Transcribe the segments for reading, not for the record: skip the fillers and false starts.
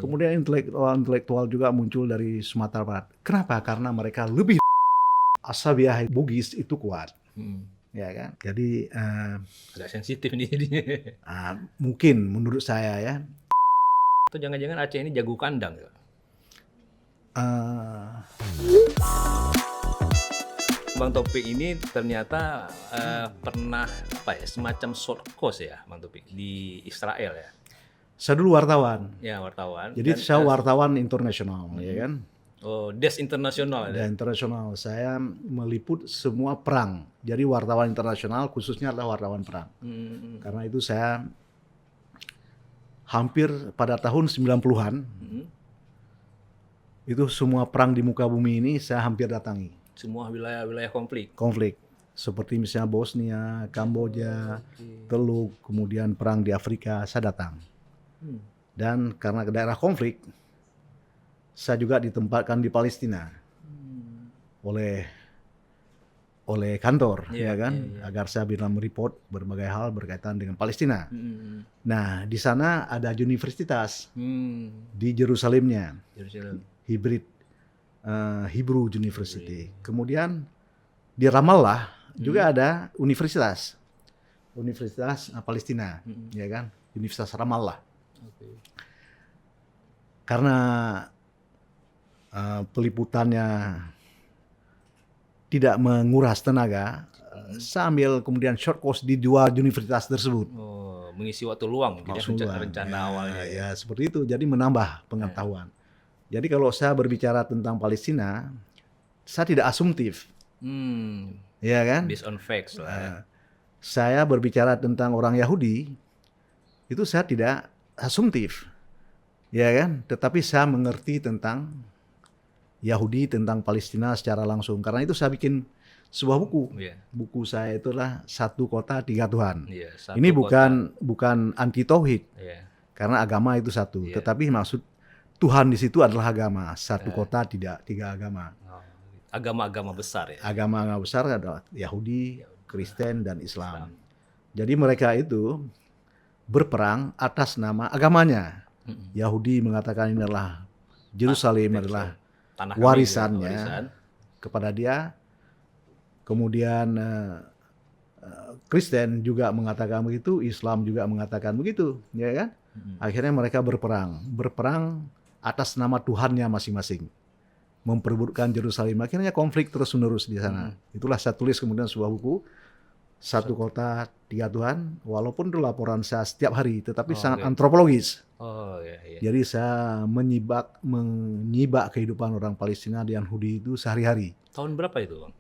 Kemudian intelektual juga muncul dari Sumatera Barat. Kenapa? Karena mereka lebih asabiah Bugis itu kuat. Ya kan? Jadi Agak sensitif nih. mungkin menurut saya ya. Atau jangan-jangan Aceh ini jago kandang ya? Bang Topik ini ternyata pernah semacam short course ya Bang Topik di Israel ya. Saya dulu wartawan. Ya, wartawan. Jadi saya wartawan internasional, ya kan? Oh, des internasional ya. Dan internasional. Saya meliput semua perang. Jadi wartawan internasional khususnya adalah wartawan perang. Karena itu saya hampir pada tahun 90-an itu semua perang di muka bumi ini saya hampir datangi. Semua wilayah-wilayah konflik seperti misalnya Bosnia, Kamboja, Teluk, kemudian perang di Afrika saya datang. Dan karena daerah konflik saya juga ditempatkan di Palestina oleh kantor, ya kan, agar saya bisa mereport berbagai hal berkaitan dengan Palestina. Nah, di sana ada universitas di Yerusalemnya, hybrid Hebrew University. Kemudian di Ramallah juga ada universitas Palestina, ya kan, Universitas Ramallah. Karena peliputannya tidak menguras tenaga, saya ambil kemudian short course di dua universitas tersebut. Oh, mengisi waktu luang, rencana awalnya. Ya, seperti itu. Jadi menambah pengetahuan. Jadi kalau saya berbicara tentang Palestina, saya tidak asumtif. Ya kan? Based on facts lah. Saya berbicara tentang orang Yahudi, itu saya tidak asumtif. Ya kan? Tetapi saya mengerti tentang Yahudi, tentang Palestina secara langsung. Karena itu saya bikin sebuah buku. Buku saya itulah Satu Kota Tiga Tuhan. Ini bukan anti tauhid. Karena agama itu satu. Tetapi maksud Tuhan di situ adalah agama. Satu kota tidak tiga agama. Agama-agama besar ya. Agama-agama besar adalah Yahudi, Kristen, dan Islam. Jadi mereka itu berperang atas nama agamanya. Yahudi mengatakan ini adalah Yerusalem adalah warisannya kepada dia. Kemudian Kristen juga mengatakan begitu, Islam juga mengatakan begitu, ya kan? Akhirnya mereka berperang atas nama Tuhannya masing-masing, memperebutkan Yerusalem. Akhirnya konflik terus-menerus di sana. Itulah saya tulis kemudian sebuah buku, Satu Kota Tiga Tuhan, walaupun itu laporan saya setiap hari, tetapi sangat antropologis. Jadi saya menyibak kehidupan orang Palestina dan Yahudi itu sehari-hari. Tahun berapa itu, Bang?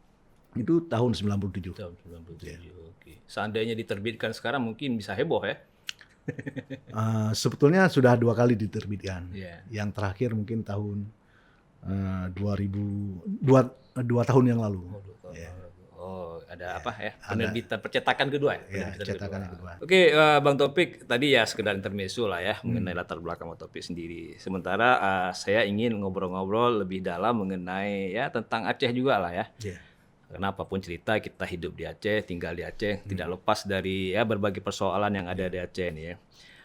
Itu tahun 97. Tahun 97. Oke. Seandainya diterbitkan sekarang mungkin bisa heboh ya? Sebetulnya sudah 2 kali diterbitkan. Yang terakhir mungkin tahun 2 tahun yang lalu. Ada apa ya? Penerbitan percetakan kedua ya? Percetakan kedua. Oke, Bang Topik, tadi ya sekedar intermezzo lah ya mengenai latar belakang Bang Topik sendiri. Sementara saya ingin ngobrol-ngobrol lebih dalam mengenai ya tentang Aceh juga lah ya. Karena apapun cerita kita hidup di Aceh, tinggal di Aceh, tidak lepas dari ya berbagai persoalan yang ada di Aceh nih ya.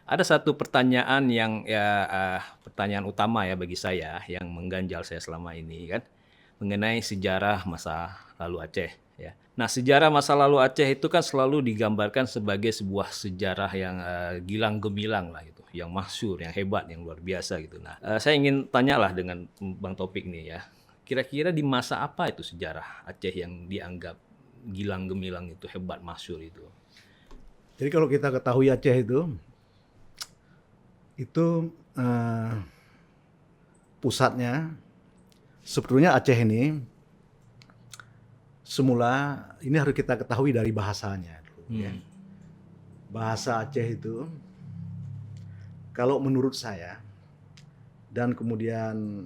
Ada satu pertanyaan yang pertanyaan utama ya bagi saya yang mengganjal saya selama ini kan, mengenai sejarah masa lalu Aceh ya. Nah, sejarah masa lalu Aceh itu kan selalu digambarkan sebagai sebuah sejarah yang gilang gemilang lah gitu, yang masyhur, yang hebat, yang luar biasa gitu. Nah, saya ingin tanyalah dengan Bang Topik nih ya. Kira-kira di masa apa itu sejarah Aceh yang dianggap gilang gemilang itu, hebat, masyhur itu? Jadi kalau kita ketahui Aceh itu pusatnya sebetulnya Aceh ini semula ini harus kita ketahui dari bahasanya. Bahasa Aceh itu kalau menurut saya dan kemudian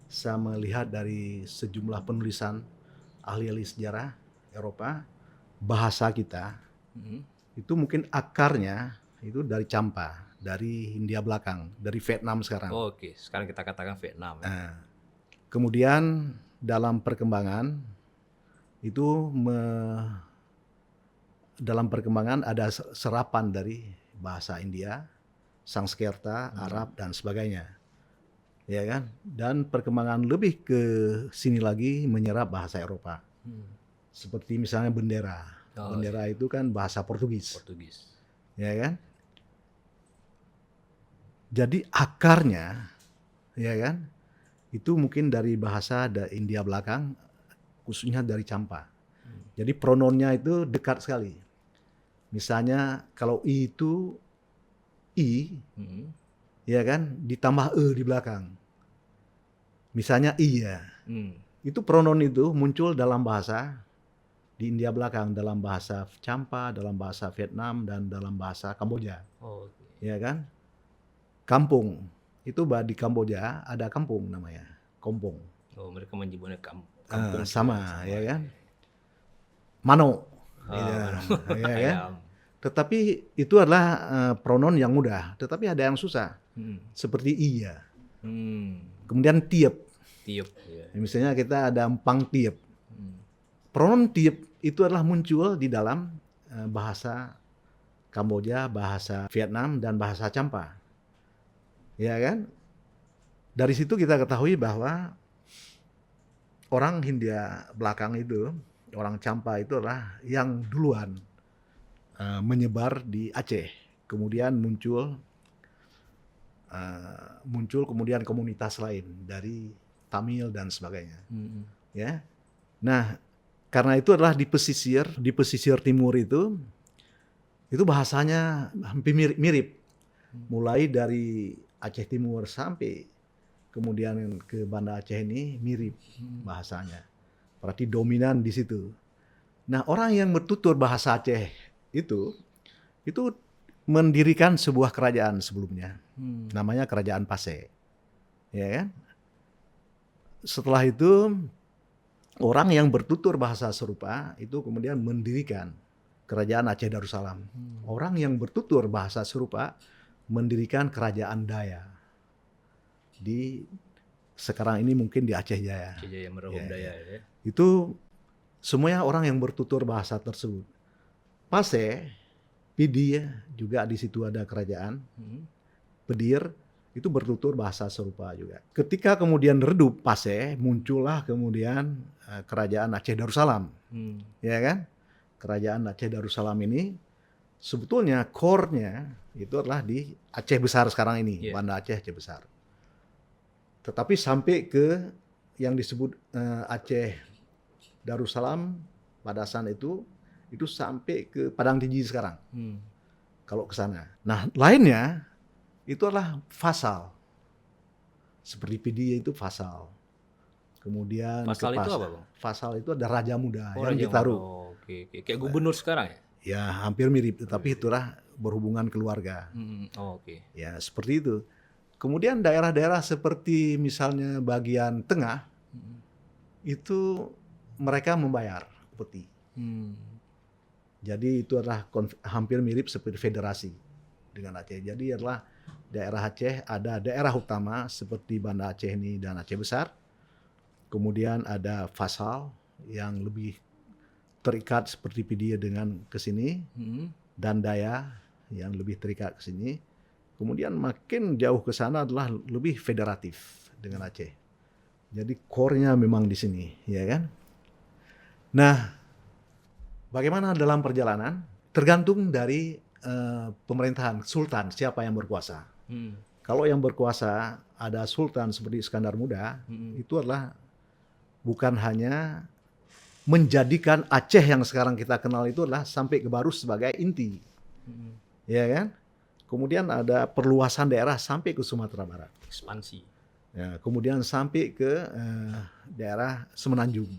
saya melihat dari sejumlah penulisan ahli-ahli sejarah Eropa, bahasa kita itu mungkin akarnya itu dari Champa, dari Hindia belakang, dari Vietnam sekarang. Oke, sekarang kita katakan Vietnam. Kemudian dalam perkembangan itu dalam perkembangan ada serapan dari bahasa India, Sanskerta, Arab dan sebagainya. Ya kan? Dan perkembangan lebih ke sini lagi menyerap bahasa Eropa. Seperti misalnya bendera. Bendera itu kan bahasa Portugis. Ya kan? Jadi akarnya, ya kan? Itu mungkin dari bahasa India belakang, khususnya dari Champa. Jadi prononnya itu dekat sekali. Misalnya kalau I itu I, ya kan, ditambah E di belakang. Misalnya iya. Itu pronon itu muncul dalam bahasa di India belakang, dalam bahasa Champa, dalam bahasa Vietnam, dan dalam bahasa Kamboja. Ya kan? Kampung. Itu di Kamboja ada kampung namanya, Kompong. Mereka menyebutnya kampung. Sama, ya kan? Mano. Ya kan? Tetapi itu adalah pronon yang mudah, tetapi ada yang susah. Seperti iya. Kemudian tiep. Ya. Misalnya kita ada empang tiep. Pronon tiep itu adalah muncul di dalam bahasa Kamboja, bahasa Vietnam, dan bahasa Champa. Ya kan? Dari situ kita ketahui bahwa orang Hindia belakang itu, orang Champa itu adalah yang duluan menyebar di Aceh, kemudian muncul kemudian komunitas lain dari Tamil dan sebagainya. Ya, nah karena itu adalah di pesisir timur itu bahasanya hampir mirip, mulai dari Aceh Timur sampai kemudian ke Banda Aceh ini mirip bahasanya, berarti dominan di situ. Nah orang yang bertutur bahasa Aceh itu mendirikan sebuah kerajaan sebelumnya, namanya Kerajaan Pase, ya kan? Setelah itu orang yang bertutur bahasa serupa itu kemudian mendirikan Kerajaan Aceh Darussalam. Orang yang bertutur bahasa serupa mendirikan Kerajaan Daya sekarang ini mungkin di Aceh Jaya. Aceh Jaya, Merauke Daya ya. Itu semuanya orang yang bertutur bahasa tersebut. Pase, Pidi juga di situ ada kerajaan. Pedir itu bertutur bahasa serupa juga. Ketika kemudian redup Pase, muncullah kemudian Kerajaan Aceh Darussalam. Ya kan? Kerajaan Aceh Darussalam ini sebetulnya core-nya itu adalah di Aceh Besar sekarang ini, Banda Aceh Besar. Tetapi sampai ke yang disebut Aceh Darussalam pada saat itu sampai ke Padang Tinggi sekarang. Kalau ke sana. Nah, lainnya itu adalah fasal. Seperti Pidi itu fasal. Kemudian fasal itu apa, Bang? Fasal itu ada raja muda yang ditaruh. Oke. Kayak gubernur sekarang ya? Ya, hampir mirip, tetapi itulah berhubungan keluarga. Oke. Ya, seperti itu. Kemudian daerah-daerah seperti misalnya bagian tengah itu mereka membayar upeti. Jadi itu adalah hampir mirip seperti federasi dengan Aceh. Jadi adalah daerah Aceh, ada daerah utama seperti Banda Aceh ini dan Aceh Besar. Kemudian ada fasal yang lebih terikat seperti Pidi dengan ke sini, dan Daya yang lebih terikat ke sini. Kemudian makin jauh ke sana adalah lebih federatif dengan Aceh. Jadi core-nya memang di sini, ya kan? Nah, bagaimana dalam perjalanan? Tergantung dari pemerintahan sultan, siapa yang berkuasa. Kalau yang berkuasa ada sultan seperti Iskandar Muda, itu adalah bukan hanya menjadikan Aceh yang sekarang kita kenal itu adalah sampai ke Barus sebagai inti, ya kan? Kemudian ada perluasan daerah sampai ke Sumatera Barat, ekspansi. Ya, kemudian sampai ke daerah Semenanjung.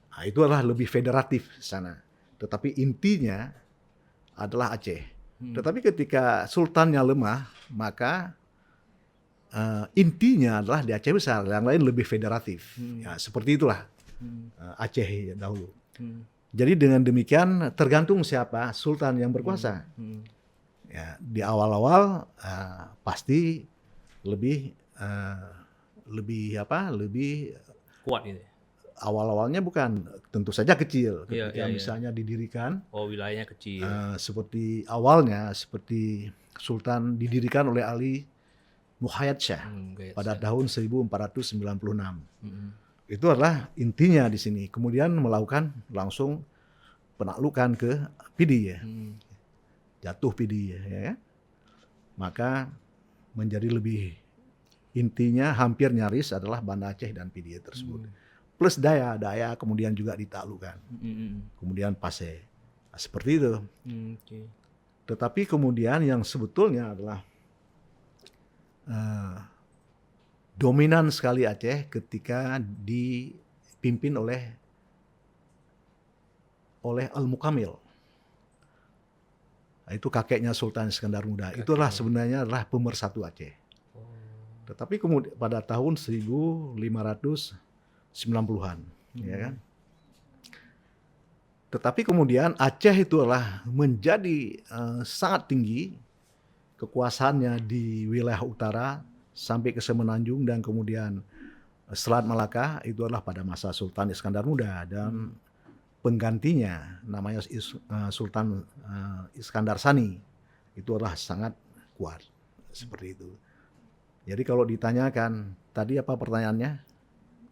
Nah, itu adalah lebih federatif sana. Tetapi intinya adalah Aceh. Tetapi ketika sultannya lemah, maka intinya adalah di Aceh Besar. Yang lain lebih federatif. Ya, seperti itulah Aceh dahulu. Jadi dengan demikian tergantung siapa sultan yang berkuasa. Ya, di awal-awal pasti lebih kuat gitu. awal-awalnya bukan, tentu saja kecil. Iya, Ketika iya, iya. misalnya didirikan, Oh, wilayahnya kecil. seperti awalnya, seperti Sultan didirikan oleh Ali Muhayyad Shah Gayat pada Shah. tahun 1496. Mm-mm. Itu adalah intinya di sini. Kemudian melakukan langsung penaklukan ke Pidi ya, Mm. jatuh Pidi ya kan? Maka menjadi lebih intinya hampir nyaris adalah Banda Aceh dan Pidi tersebut. Plus Daya kemudian juga ditaklukkan. Kemudian Pasai. Nah, seperti itu. Oke. Tetapi kemudian yang sebetulnya adalah dominan sekali Aceh ketika dipimpin oleh Al-Mukamil. Nah, itu kakeknya Sultan Iskandar Muda. Itulah sebenarnya adalah pemersatu Aceh. Tetapi kemudian pada tahun 1590-an, ya kan. Tetapi kemudian Aceh itu adalah menjadi sangat tinggi kekuasaannya di wilayah utara sampai ke Semenanjung dan kemudian Selat Malaka itu adalah pada masa Sultan Iskandar Muda dan penggantinya namanya Sultan Iskandar Sani itu adalah sangat kuat seperti itu. Jadi kalau ditanyakan tadi apa pertanyaannya?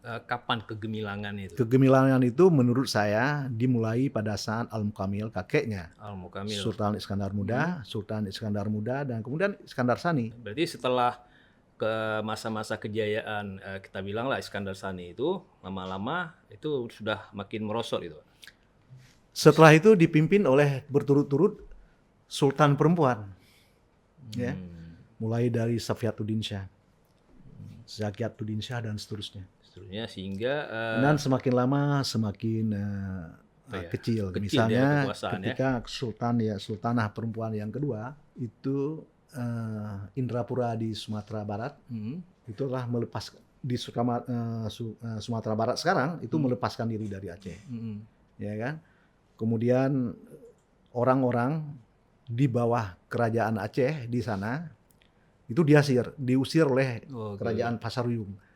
Kapan kegemilangan itu? Kegemilangan itu menurut saya dimulai pada saat Al-Mukamil kakeknya Al-Mukamil. Sultan Iskandar Muda, dan kemudian Iskandar Sani. Berarti setelah ke masa-masa kejayaan kita bilang lah Iskandar Sani itu lama-lama itu sudah makin merosot itu. Setelah itu dipimpin oleh berturut-turut sultan perempuan, ya, mulai dari Safiatuddin Shah, Zakiatuddin Shah dan seterusnya. Sehingga Dan semakin lama semakin kecil. Misalnya ketika Sultanah perempuan yang kedua itu Indrapura di Sumatera Barat, itulah melepas di Sumatera Barat sekarang itu melepaskan diri dari Aceh, ya kan. Kemudian orang-orang di bawah kerajaan Aceh di sana itu diusir oleh kerajaan Pasaruyung.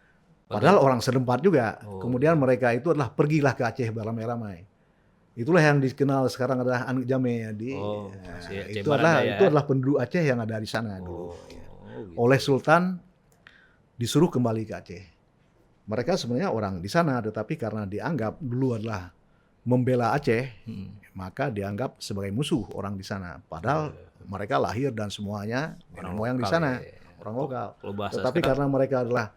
Padahal orang setempat juga. Kemudian mereka itu adalah pergilah ke Aceh beramai-ramai. Itulah yang dikenal sekarang adalah Anuk Jame. Itu adalah penduduk Aceh yang ada di sana dulu. Gitu. Oleh Sultan disuruh kembali ke Aceh. Mereka sebenarnya orang di sana, tetapi karena dianggap dulu adalah membela Aceh, maka dianggap sebagai musuh orang di sana. Padahal mereka lahir dan semuanya orang moyang di sana, orang lokal. Tetapi karena mereka adalah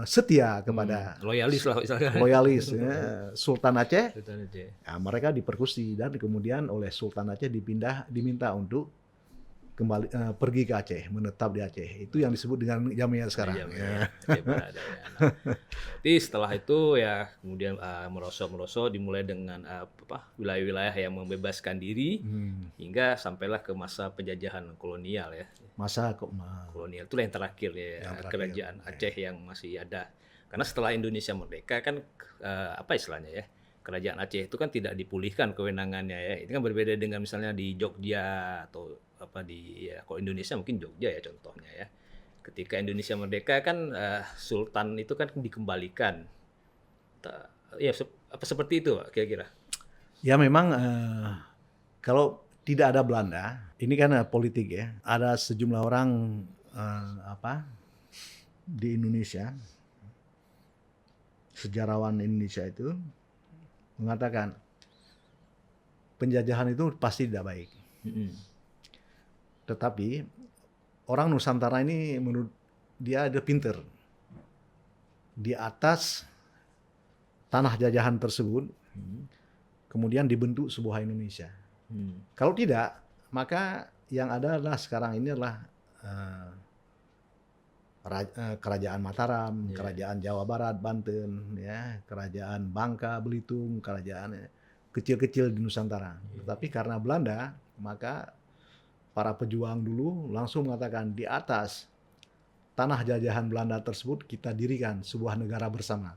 setia kepada loyalis Sultan Aceh, ya, mereka dipersekusi dan kemudian oleh Sultan Aceh diminta untuk kembali pergi ke Aceh, menetap di Aceh. Itu yang disebut dengan Jamia sekarang. Jadi setelah itu ya kemudian merosot dimulai dengan wilayah-wilayah yang membebaskan diri hingga sampailah ke masa penjajahan kolonial ya. Masa kolonial itulah yang terakhir ya, kerajaan Aceh yang masih ada. Karena setelah Indonesia merdeka kan istilahnya ya, kerajaan Aceh itu kan tidak dipulihkan kewenangannya ya. Itu kan berbeda dengan misalnya di Jogja atau kalau Indonesia mungkin Jogja ya contohnya ya. Ketika Indonesia merdeka kan sultan itu kan dikembalikan. Ya seperti itu kira-kira. Ya memang kalau tidak ada Belanda, ini kan politik ya. Ada sejumlah orang di Indonesia, sejarawan Indonesia itu mengatakan penjajahan itu pasti tidak baik. Tetapi orang Nusantara ini menurut dia ada pinter. Di atas tanah jajahan tersebut, kemudian dibentuk sebuah Indonesia. Kalau tidak, maka yang ada adalah sekarang ini adalah kerajaan Mataram, kerajaan Jawa Barat, Banten, ya, kerajaan Bangka, Belitung, kerajaan kecil-kecil di Nusantara. Tetapi karena Belanda, maka para pejuang dulu langsung mengatakan di atas tanah jajahan Belanda tersebut kita dirikan sebuah negara bersama.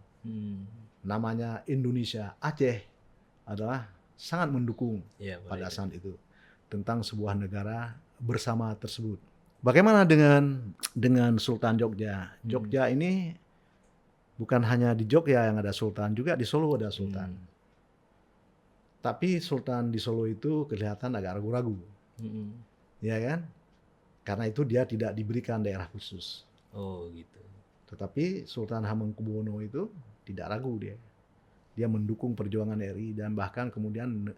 Namanya Indonesia. Aceh adalah sangat mendukung pada saat itu tentang sebuah negara bersama tersebut. Bagaimana dengan Sultan Jogja? Jogja ini bukan hanya di Jogja yang ada sultan, juga di Solo ada sultan. Tapi sultan di Solo itu kelihatan agak ragu-ragu, ya kan? Karena itu dia tidak diberikan daerah khusus. Oh gitu. Tetapi Sultan Hamengkubuwono itu tidak ragu dia. Dia mendukung perjuangan RI dan bahkan kemudian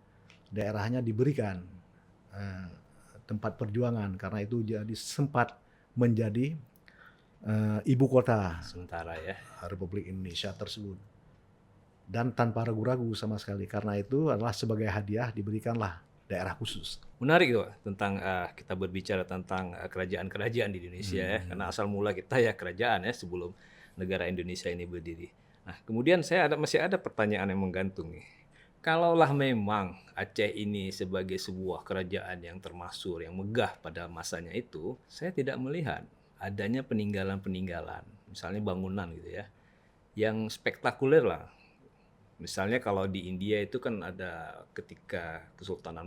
daerahnya diberikan tempat perjuangan karena itu jadi sempat menjadi ibu kota Sementara ya. Republik Indonesia tersebut. Dan tanpa ragu-ragu sama sekali karena itu adalah sebagai hadiah diberikanlah daerah khusus. Menarik tuh tentang kita berbicara tentang kerajaan-kerajaan di Indonesia ya, karena asal mula kita ya kerajaan ya sebelum negara Indonesia ini berdiri. Nah, kemudian masih ada pertanyaan yang menggantung nih. Kalaulah memang Aceh ini sebagai sebuah kerajaan yang termasyhur, yang megah pada masanya itu, saya tidak melihat adanya peninggalan-peninggalan, misalnya bangunan gitu ya, yang spektakuler lah. Misalnya kalau di India itu kan ada ketika Kesultanan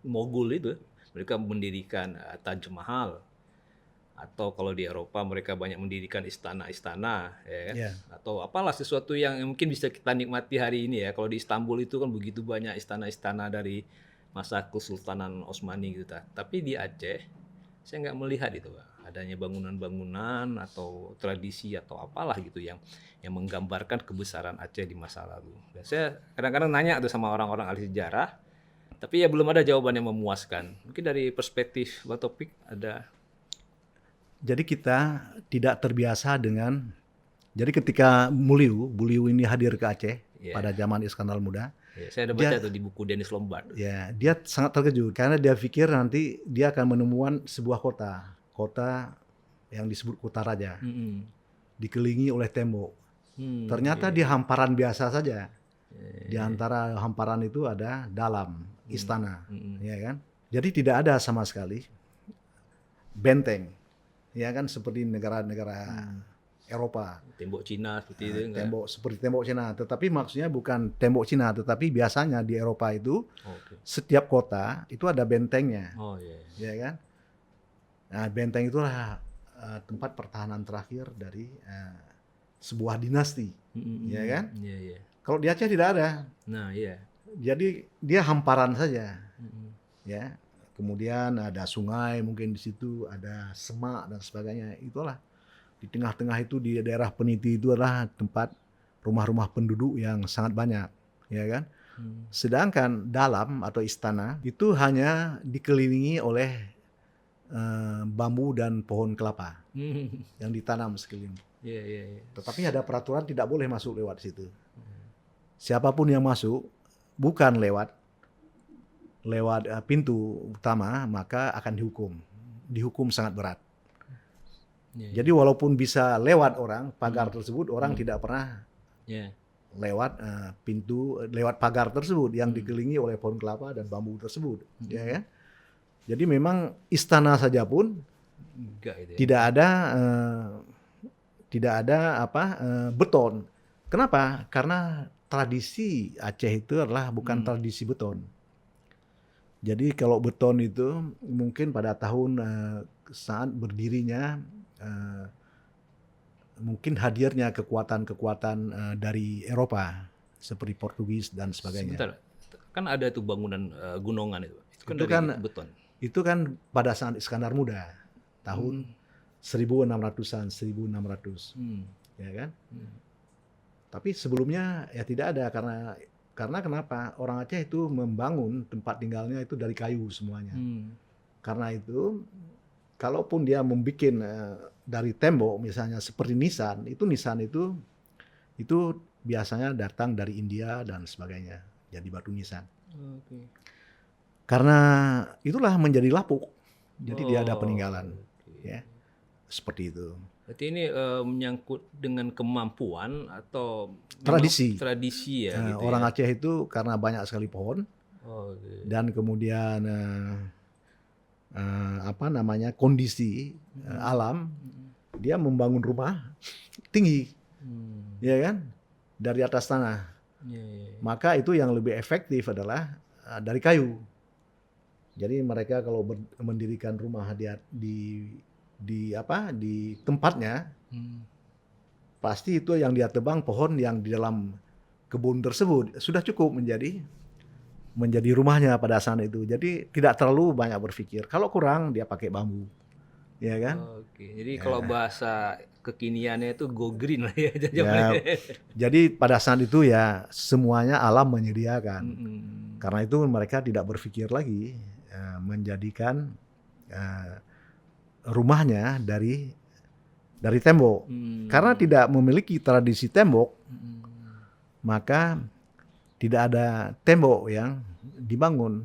Mogul itu, mereka mendirikan Taj Mahal. Atau kalau di Eropa mereka banyak mendirikan istana-istana, ya kan? Yeah. Atau apalah sesuatu yang mungkin bisa kita nikmati hari ini ya. Kalau di Istanbul itu kan begitu banyak istana-istana dari masa Kesultanan Osmani gitu. Tapi di Aceh saya nggak melihat itu, Pak. Adanya bangunan-bangunan atau tradisi atau apalah gitu yang menggambarkan kebesaran Aceh di masa lalu. Dan saya kadang-kadang nanya tuh sama orang-orang ahli sejarah, tapi ya belum ada jawaban yang memuaskan. Mungkin dari perspektif Pak Topik ada. Jadi kita tidak terbiasa jadi ketika Beliau ini hadir ke Aceh pada zaman Iskandar Muda. Ya, saya ada baca tuh di buku Dennis Lombard. Ya, dia sangat terkejut karena dia pikir nanti dia akan menemukan sebuah kota yang disebut kota raja, dikelilingi oleh tembok. Ternyata di hamparan biasa saja. Di antara hamparan itu ada dalam istana, ya kan? Jadi tidak ada sama sekali benteng. Ya kan seperti negara-negara Eropa. Tembok Cina seperti itu Seperti tembok Cina, tetapi maksudnya bukan tembok Cina, tetapi biasanya di Eropa itu setiap kota itu ada bentengnya. Ya kan? Nah, benteng itulah tempat pertahanan terakhir dari sebuah dinasti. Ya kan? Kalau di Aceh tidak ada. Nah, iya. Jadi dia hamparan saja. Ya. Kemudian ada sungai, mungkin di situ ada semak dan sebagainya. Itulah di tengah-tengah itu di daerah Peniti itu adalah tempat rumah-rumah penduduk yang sangat banyak, ya kan? Sedangkan dalam atau istana itu hanya dikelilingi oleh bambu dan pohon kelapa yang ditanam sekeliling. Tetapi ada peraturan tidak boleh masuk lewat situ. Siapapun yang masuk bukan lewat pintu utama maka akan dihukum sangat berat. Jadi walaupun bisa lewat pagar tersebut, orang tidak pernah lewat lewat pagar tersebut yang dikelilingi oleh pohon kelapa dan bambu tersebut, ya kan? Jadi memang istana saja pun tidak ada beton. Kenapa? Karena tradisi Aceh itu adalah bukan tradisi beton. Jadi kalau beton itu mungkin pada tahun saat berdirinya mungkin hadirnya kekuatan-kekuatan dari Eropa seperti Portugis dan sebagainya. Sebentar, kan ada tuh bangunan gunungan itu kan Itu dari kan beton. Itu kan pada saat Iskandar Muda tahun 1600-an, 1600, ya kan? Tapi sebelumnya ya tidak ada karena kenapa? Orang Aceh itu membangun tempat tinggalnya itu dari kayu semuanya. Karena itu, kalaupun dia membuat dari tembok, misalnya seperti nisan itu biasanya datang dari India dan sebagainya, jadi batu nisan. Karena itulah menjadi lapuk, jadi dia ada peninggalan, ya seperti itu. Berarti ini menyangkut dengan kemampuan atau tradisi ya. Gitu orang ya? Aceh itu karena banyak sekali pohon dan kemudian kondisi alam, dia membangun rumah tinggi, ya kan, dari atas tanah. Maka itu yang lebih efektif adalah dari kayu. Jadi mereka kalau mendirikan rumah di tempatnya, pasti itu yang dia tebang pohon yang di dalam kebun tersebut sudah cukup menjadi rumahnya pada saat itu. Jadi tidak terlalu banyak berpikir. Kalau kurang dia pakai bambu, ya kan? Oke, jadi kalau bahasa kekiniannya itu go green lah ya. Ya, jadi pada saat itu ya semuanya alam menyediakan. Karena itu mereka tidak berpikir lagi menjadikan rumahnya dari tembok. Karena tidak memiliki tradisi tembok, maka tidak ada tembok yang dibangun.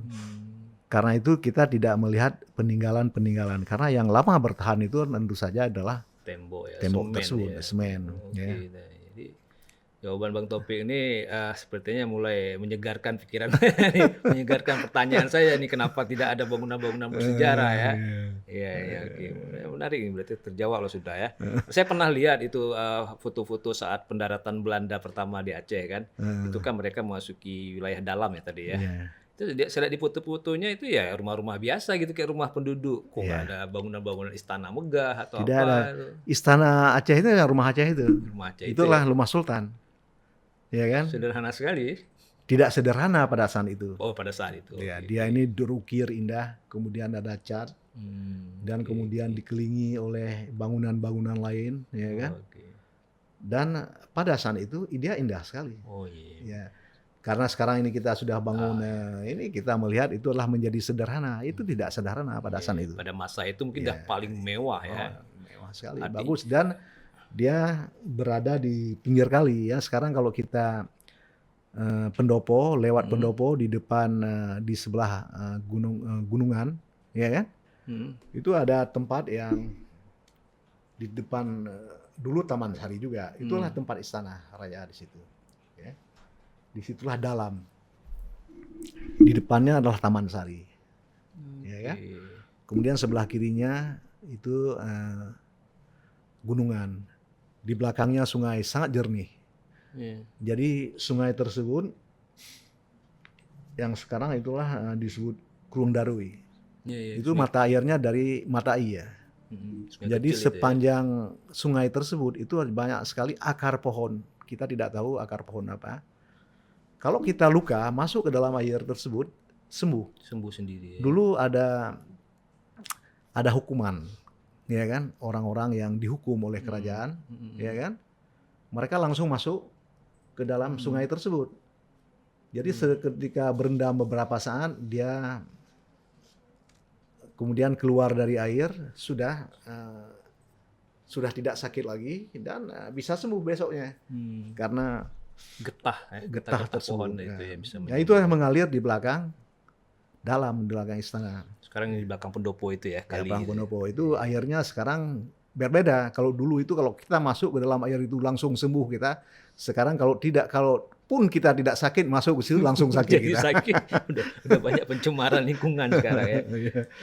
Karena itu kita tidak melihat peninggalan-peninggalan. Karena yang lama bertahan itu tentu saja adalah tembok ya, tembok semen tersebut, ya. semen. Oke, Ya. nah, jadi jawaban Bang Topik ini sepertinya mulai menyegarkan pikiran, menyegarkan pertanyaan saya nih, kenapa tidak ada bangunan-bangunan bersejarah ya? Iya, iya, oke. Menarik ini, berarti terjawab loh sudah ya. Saya pernah lihat itu foto-foto saat pendaratan Belanda pertama di Aceh kan. Itu kan mereka memasuki wilayah dalam ya tadi ya. Iya. Itu saya lihat di foto-fotonya itu ya rumah-rumah biasa gitu, kayak rumah penduduk. Kok nggak ada bangunan-bangunan istana megah atau Tidak apa? ada. Itu. Istana Aceh itu ya rumah Aceh itu. Rumah Aceh itu Itulah ya. rumah Sultan. Ya kan? Sederhana sekali. Tidak sederhana pada saat itu. Oh, pada saat itu. Ya, Oke. dia ini berukir indah, kemudian ada cat, dan kemudian dikelilingi oleh bangunan-bangunan lain, ya kan? Oke. Dan pada saat itu dia indah sekali. Oh iya. Ya. Karena sekarang ini kita sudah bangun, ini kita melihat itu adalah menjadi sederhana. Itu tidak sederhana pada saat itu. Pada masa itu mungkin udah paling mewah ya. Mewah sekali, bagus, dan dia berada di pinggir kali ya. Sekarang kalau kita pendopo, lewat pendopo di depan, di sebelah gunungan, ya kan? Itu ada tempat yang di depan, dulu Taman Sari juga. Itulah tempat istana raja di situ. Ya. Disitulah dalam. Di depannya adalah Taman Sari, ya kan? Kemudian sebelah kirinya itu gunungan. Di belakangnya sungai sangat jernih. Jadi sungai tersebut yang sekarang itulah disebut Kurung Darui. Itu mata airnya dari Mata I ya. Jadi sepanjang sungai tersebut itu banyak sekali akar pohon. Kita tidak tahu akar pohon apa. Kalau kita luka masuk ke dalam air tersebut sembuh. Sembuh sendiri. Ya. Dulu ada hukuman, ya kan? Orang-orang yang dihukum oleh kerajaan, ya kan? Mereka langsung masuk ke dalam sungai tersebut. Jadi ketika berendam beberapa saat, dia kemudian keluar dari air, sudah tidak sakit lagi dan bisa sembuh besoknya. Karena getah pohon tersebut. Itu ya bisa. Ya, itu yang mengalir di belakang istana. Sekarang di belakang pendopo itu ya, kali. Belakang pendopo itu airnya sekarang berbeda. Kalau dulu itu kalau kita masuk ke dalam air itu langsung sembuh kita. Sekarang kalau pun kita tidak sakit masuk ke situ langsung sakit Jadi kita. sakit. Udah banyak pencemaran lingkungan sekarang ya.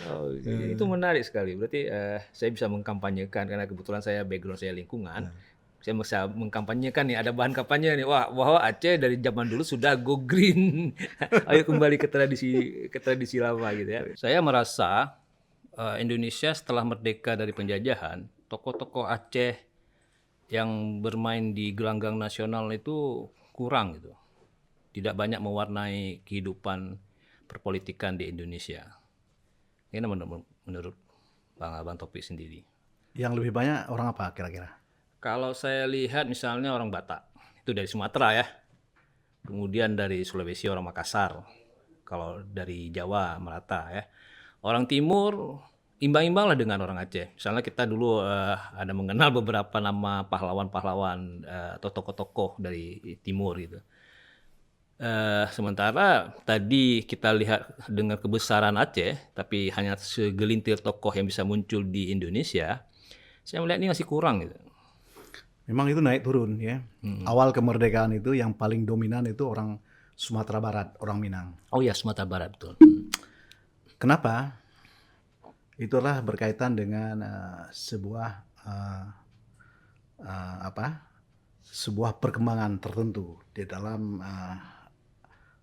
Oh, itu menarik sekali. Berarti saya bisa mengkampanyekan karena kebetulan saya background saya lingkungan. Saya bisa mengkampanyekan nih, ada bahan kampanye nih, wah bahwa Aceh dari zaman dulu sudah go green. Ayo kembali ke tradisi lama gitu ya. Saya merasa Indonesia setelah merdeka dari penjajahan, tokoh-tokoh Aceh yang bermain di gelanggang nasional itu kurang gitu. Tidak banyak mewarnai kehidupan perpolitikan di Indonesia. Ini menurut Bang Topik sendiri. Yang lebih banyak orang apa kira-kira? Kalau saya lihat misalnya orang Batak, itu dari Sumatera ya. Kemudian dari Sulawesi orang Makassar. Kalau dari Jawa merata ya. Orang Timur imbang-imbang lah dengan orang Aceh. Misalnya kita dulu ada mengenal beberapa nama pahlawan-pahlawan atau tokoh-tokoh dari Timur gitu. Sementara tadi kita lihat dengan kebesaran Aceh, tapi hanya segelintir tokoh yang bisa muncul di Indonesia, saya melihat ini masih kurang gitu. Memang itu naik turun ya. Awal kemerdekaan itu yang paling dominan itu orang Sumatera Barat, orang Minang. Oh ya, Sumatera Barat betul. Kenapa? Itulah berkaitan dengan sebuah perkembangan tertentu di dalam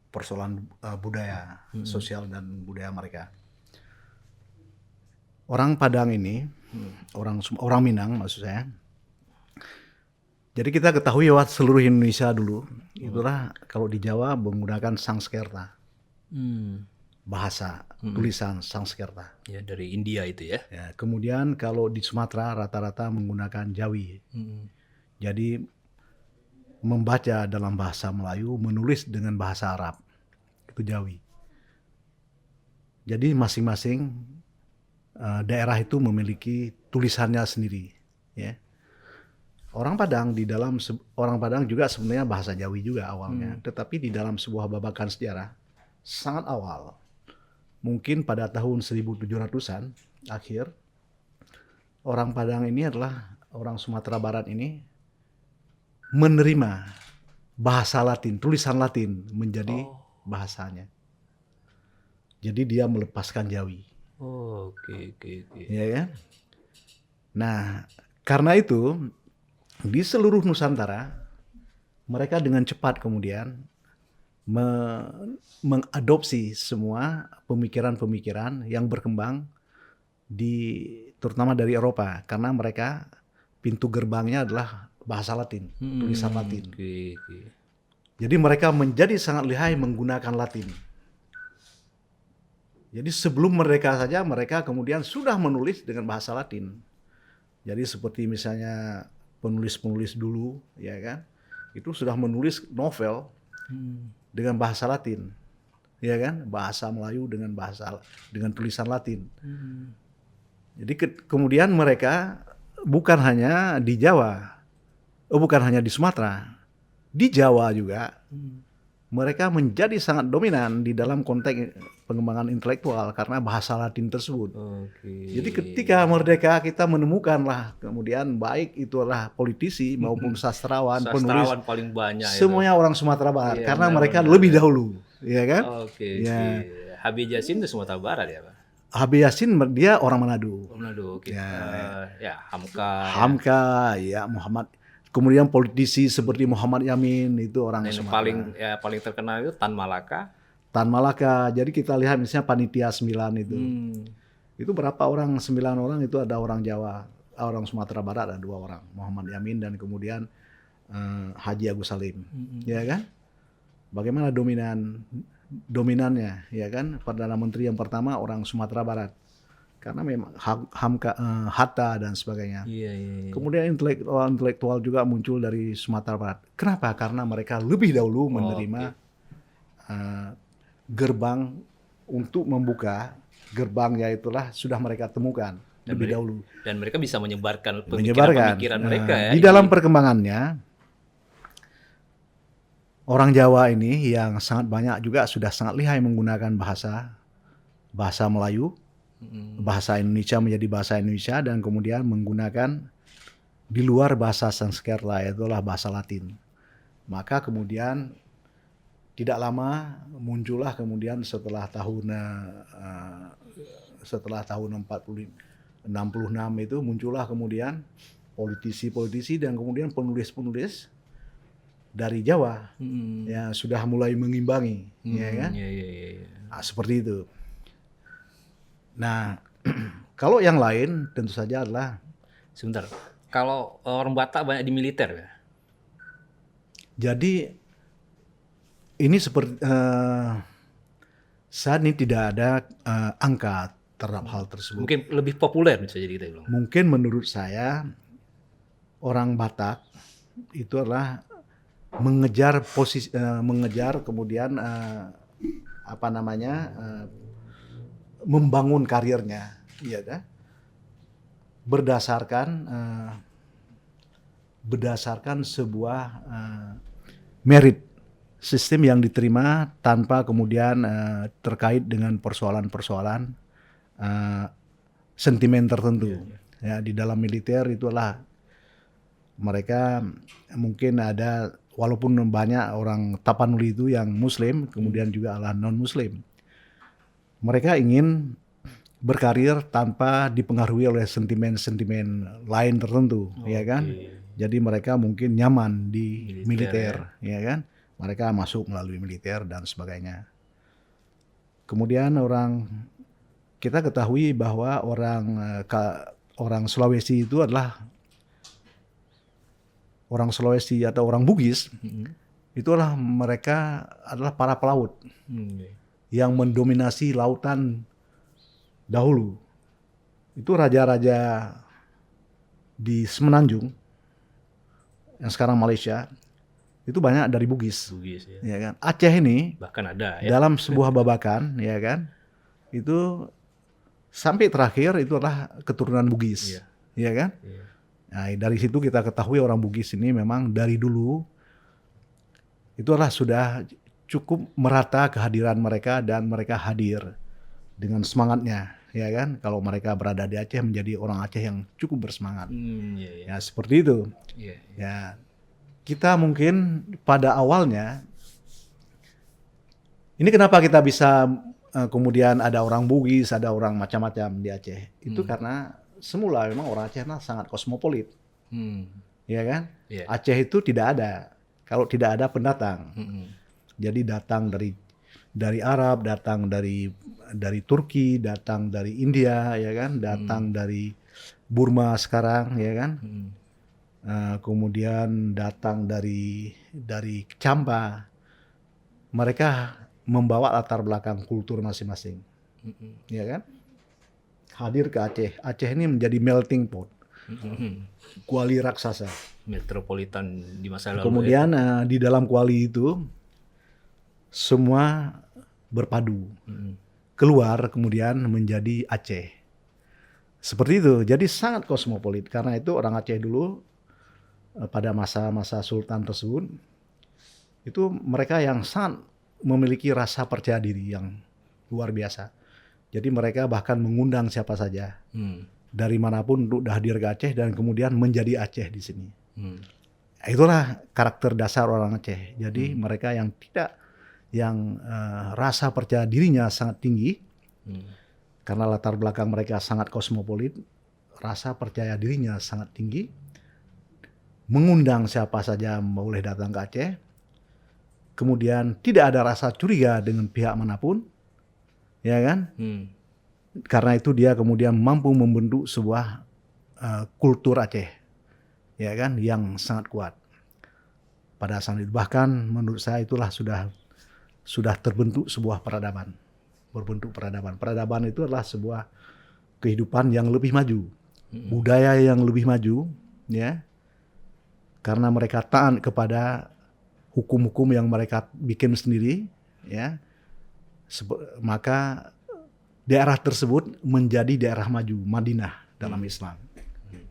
persoalan budaya, sosial dan budaya mereka. orang Padang ini, orang Minang maksud saya. Jadi kita ketahui bahwa seluruh Indonesia dulu itulah kalau di Jawa menggunakan Sanskerta, bahasa tulisan Sanskerta. Ya, dari India itu ya. Ya, kemudian kalau di Sumatera rata-rata menggunakan Jawi. Jadi membaca dalam bahasa Melayu, menulis dengan bahasa Arab, itu Jawi. Jadi masing-masing daerah itu memiliki tulisannya sendiri. Ya. Orang Padang juga sebenarnya bahasa Jawi juga awalnya, tetapi di dalam sebuah babakan sejarah sangat awal, mungkin pada tahun 1700-an akhir, orang Padang ini adalah orang Sumatera Barat ini menerima bahasa Latin, tulisan Latin menjadi bahasanya. Jadi dia melepaskan Jawi. Oke. Ya kan? Nah, karena itu di seluruh Nusantara mereka dengan cepat kemudian mengadopsi semua pemikiran-pemikiran yang berkembang terutama dari Eropa, karena mereka pintu gerbangnya adalah bahasa Latin, tulisan Latin. Jadi mereka menjadi sangat lihai menggunakan Latin. Jadi sebelum merdeka saja mereka kemudian sudah menulis dengan bahasa Latin. Jadi seperti misalnya penulis-penulis dulu, ya kan, itu sudah menulis novel dengan bahasa Latin, ya kan, bahasa Melayu dengan tulisan Latin. Jadi kemudian mereka bukan hanya di Jawa, bukan hanya di Sumatera, di Jawa juga mereka menjadi sangat dominan di dalam konteks pengembangan intelektual karena bahasa Latin tersebut. Jadi ketika merdeka kita menemukanlah kemudian baik itulah politisi maupun sastrawan, penulis paling banyak semuanya itu. orang Sumatera Barat, Iya, karena mereka benar. lebih dahulu, ya kan? Ya. Habib Yasin itu Sumatera Barat ya, Pak? Habib Yasin dia orang Manado. Manado, oke. Ya. Hamka. Ya Muhammad. Kemudian politisi seperti Muhammad Yamin itu orang Yang Sumatera. paling terkenal itu Tan Malaka. Tan Malaka. Jadi kita lihat misalnya panitia 9 itu. Itu berapa orang? 9 orang itu ada orang Jawa, orang Sumatera Barat ada 2 orang, Muhammad Yamin dan kemudian Haji Agus Salim. Ya kan? Bagaimana dominannya, ya kan? Perdana Menteri yang pertama orang Sumatera Barat. Karena memang Hatta dan sebagainya. Iya. Kemudian intelektual juga muncul dari Sumatera Barat. Kenapa? Karena mereka lebih dahulu menerima gerbang untuk membuka gerbangnya itulah sudah mereka temukan lebih dahulu. Dan mereka bisa menyebarkan pemikiran mereka ya. Di dalam perkembangannya orang Jawa ini yang sangat banyak juga sudah sangat lihai menggunakan bahasa Melayu. Bahasa Indonesia menjadi bahasa Indonesia dan kemudian menggunakan di luar bahasa Sanskerta, itulah bahasa Latin. Maka kemudian tidak lama muncullah kemudian setelah tahun 66 itu muncullah kemudian politisi-politisi dan kemudian penulis-penulis dari Jawa yang sudah mulai mengimbangi, ya kan? Nah, seperti itu. Nah, kalau yang lain tentu saja adalah sebentar. Kalau orang Batak banyak di militer ya. Jadi ini seperti saat ini tidak ada angka terhadap hal tersebut. Mungkin lebih populer bisa jadi kita bilang. Mungkin menurut saya orang Batak itu adalah mengejar kemudian membangun karirnya, ya kan? Berdasarkan sebuah merit sistem yang diterima tanpa kemudian terkait dengan persoalan-persoalan sentimen tertentu. Ya, di dalam militer itulah mereka mungkin ada, walaupun banyak orang Tapanuli itu yang Muslim, kemudian juga adalah non-Muslim. Mereka ingin berkarir tanpa dipengaruhi oleh sentimen-sentimen lain tertentu, ya kan? Jadi mereka mungkin nyaman di militer, ya kan? Mereka masuk melalui militer dan sebagainya. Kemudian orang kita ketahui bahwa orang Sulawesi itu adalah orang Sulawesi atau orang Bugis, itulah mereka adalah para pelaut yang mendominasi lautan dahulu. Itu raja-raja di Semenanjung yang sekarang Malaysia itu banyak dari Bugis. Ya kan? Aceh ini bahkan ada ya. Dalam sebuah babakan, ya kan, itu sampai terakhir itu adalah keturunan Bugis, ya kan. Nah, dari situ kita ketahui orang Bugis ini memang dari dulu itu adalah sudah cukup merata kehadiran mereka dan mereka hadir dengan semangatnya, ya kan. Kalau mereka berada di Aceh menjadi orang Aceh yang cukup bersemangat. Ya seperti itu. Ya, kita mungkin pada awalnya ini kenapa kita bisa kemudian ada orang Bugis, ada orang macam-macam di Aceh. Itu karena semula memang orang Aceh sangat kosmopolit. Ya kan? Aceh itu tidak ada kalau tidak ada pendatang. Jadi datang dari Arab, datang dari Turki, datang dari India, ya kan? Datang dari Burma sekarang, ya kan? Kemudian datang dari Champa. Mereka membawa latar belakang kultur masing-masing, ya kan? Hadir ke Aceh. Aceh ini menjadi melting pot, kuali raksasa, metropolitan di masa lalu. Kemudian di dalam kuali itu semua berpadu, keluar kemudian menjadi Aceh. Seperti itu. Jadi sangat kosmopolit. Karena itu orang Aceh dulu pada masa-masa Sultan tersebut itu mereka yang sangat memiliki rasa percaya diri yang luar biasa. Jadi mereka bahkan mengundang siapa saja dari manapun untuk hadir ke Aceh dan kemudian menjadi Aceh di sini. Itulah karakter dasar orang Aceh. Jadi mereka yang rasa percaya dirinya sangat tinggi karena latar belakang mereka sangat kosmopolit, rasa percaya dirinya sangat tinggi, mengundang siapa saja boleh datang ke Aceh. Kemudian tidak ada rasa curiga dengan pihak manapun, ya kan? Karena itu dia kemudian mampu membentuk sebuah kultur Aceh, ya kan, yang sangat kuat pada saat itu. Bahkan menurut saya itulah sudah terbentuk sebuah peradaban, berbentuk peradaban. Peradaban itu adalah sebuah kehidupan yang lebih maju, budaya yang lebih maju, ya, karena mereka taat kepada hukum-hukum yang mereka bikin sendiri, ya, maka daerah tersebut menjadi daerah maju, Madinah dalam Islam,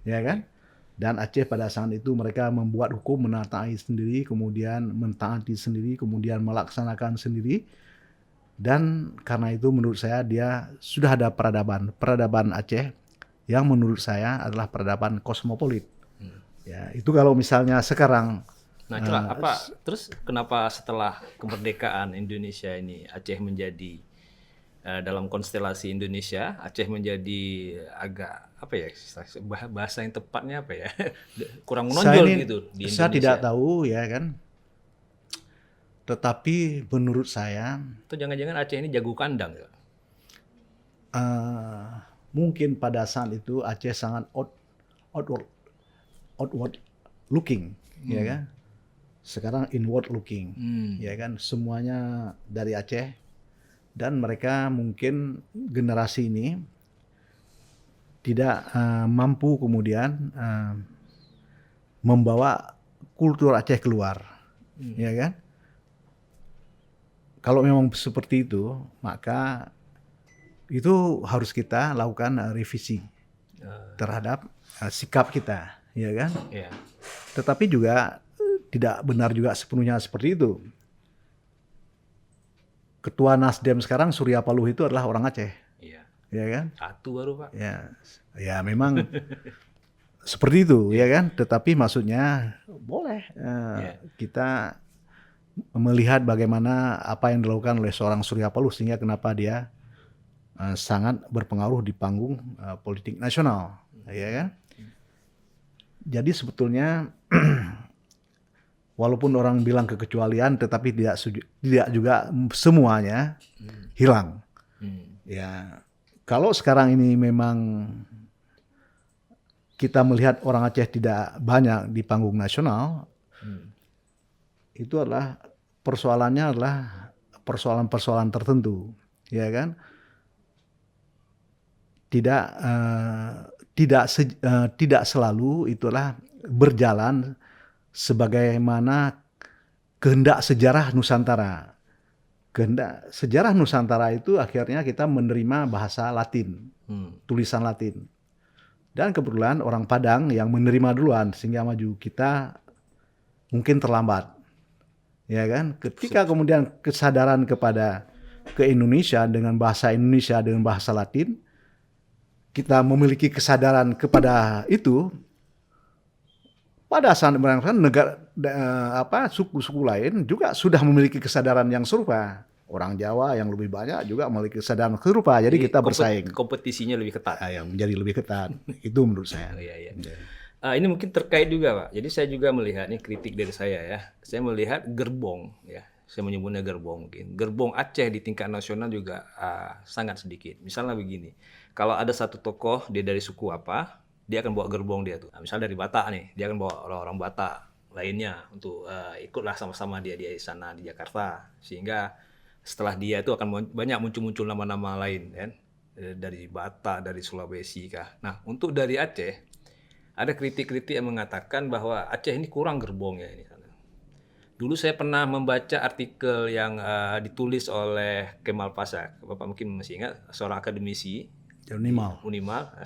ya kan? Dan Aceh pada saat itu mereka membuat hukum, menaati sendiri, kemudian mentaati sendiri, kemudian melaksanakan sendiri, dan karena itu menurut saya dia sudah ada peradaban Aceh yang menurut saya adalah peradaban kosmopolit. Ya, itu kalau misalnya sekarang. Nah, terus kenapa setelah kemerdekaan Indonesia ini Aceh menjadi dalam konstelasi Indonesia, Aceh menjadi agak apa ya, bahasa yang tepatnya apa ya, kurang menonjol gitu di Indonesia. Saya tidak tahu, ya kan. Tetapi menurut saya, itu jangan-jangan Aceh ini jago kandang ya? Mungkin pada saat itu Aceh sangat outward looking, ya kan. Sekarang inward looking, ya kan, semuanya dari Aceh, dan mereka mungkin generasi ini tidak mampu kemudian membawa kultur Aceh keluar, ya kan. Kalau memang seperti itu, maka itu harus kita lakukan revisi terhadap sikap kita, ya kan. Tetapi juga tidak benar juga sepenuhnya seperti itu. Ketua Nasdem sekarang Surya Paloh itu adalah orang Aceh. Ya kan? Satu baru, Pak. Ya memang seperti itu, ya kan? Tetapi maksudnya boleh kita melihat bagaimana apa yang dilakukan oleh seorang Surya Paloh sehingga kenapa dia sangat berpengaruh di panggung politik nasional, ya kan? Jadi sebetulnya walaupun orang bilang kekecualian, tetapi tidak juga semuanya hilang. Ya, Kalau sekarang ini memang kita melihat orang Aceh tidak banyak di panggung nasional, itu adalah persoalannya adalah persoalan-persoalan tertentu, ya kan? Tidak selalu itulah berjalan sebagaimana kehendak sejarah Nusantara. Kehendak sejarah Nusantara itu akhirnya kita menerima bahasa Latin, tulisan Latin. Dan kebetulan orang Padang yang menerima duluan sehingga maju, kita mungkin terlambat. Ya kan? Ketika kemudian kesadaran ke Indonesia dengan bahasa Indonesia dengan bahasa Latin, kita memiliki kesadaran kepada itu, pada saat negara suku-suku lain juga sudah memiliki kesadaran yang serupa. Orang Jawa yang lebih banyak juga memiliki kesadaran serupa. Jadi kita bersaing. Kompetisinya lebih ketat. Yang menjadi lebih ketat. Itu menurut saya. Iya. Ini mungkin terkait juga, Pak. Jadi saya juga melihat, ini kritik dari saya ya. Saya melihat gerbong ya. Saya menyebutnya gerbong mungkin. Gerbong Aceh di tingkat nasional juga sangat sedikit. Misalnya begini. Kalau ada satu tokoh dia dari suku apa, dia akan bawa gerbong dia tuh. Nah, misalnya dari Batak nih, dia akan bawa orang-orang Batak lainnya untuk ikutlah sama-sama dia di sana di Jakarta, sehingga setelah dia itu akan banyak muncul nama-nama lain kan, dari Batak, dari Sulawesi kah. Nah, untuk dari Aceh ada kritik-kritik yang mengatakan bahwa Aceh ini kurang gerbongnya ini. Dulu saya pernah membaca artikel yang ditulis oleh Kemal Pasha. Bapak mungkin masih ingat, seorang akademisi Unimal.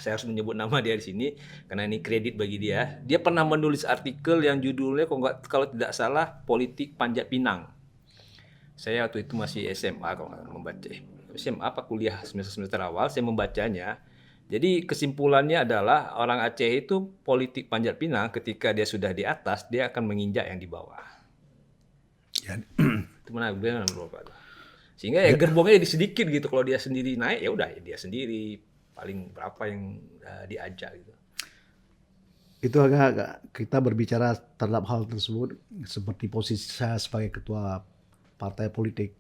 Saya harus menyebut nama dia di sini karena ini kredit bagi dia. Dia pernah menulis artikel yang judulnya kalau tidak salah Politik Panjat Pinang. Saya waktu itu masih SMA kalau membaca. SMA apa kuliah semester awal saya membacanya. Jadi kesimpulannya adalah orang Aceh itu politik Panjat Pinang ketika dia sudah di atas, dia akan menginjak yang di bawah. Ya. Itu mana Pak? Sehingga ya gerbongnya jadi sedikit gitu. Kalau dia sendiri naik ya udah dia sendiri paling berapa yang diajak gitu. Itu agak kita berbicara terhadap hal tersebut seperti posisi saya sebagai ketua partai politik.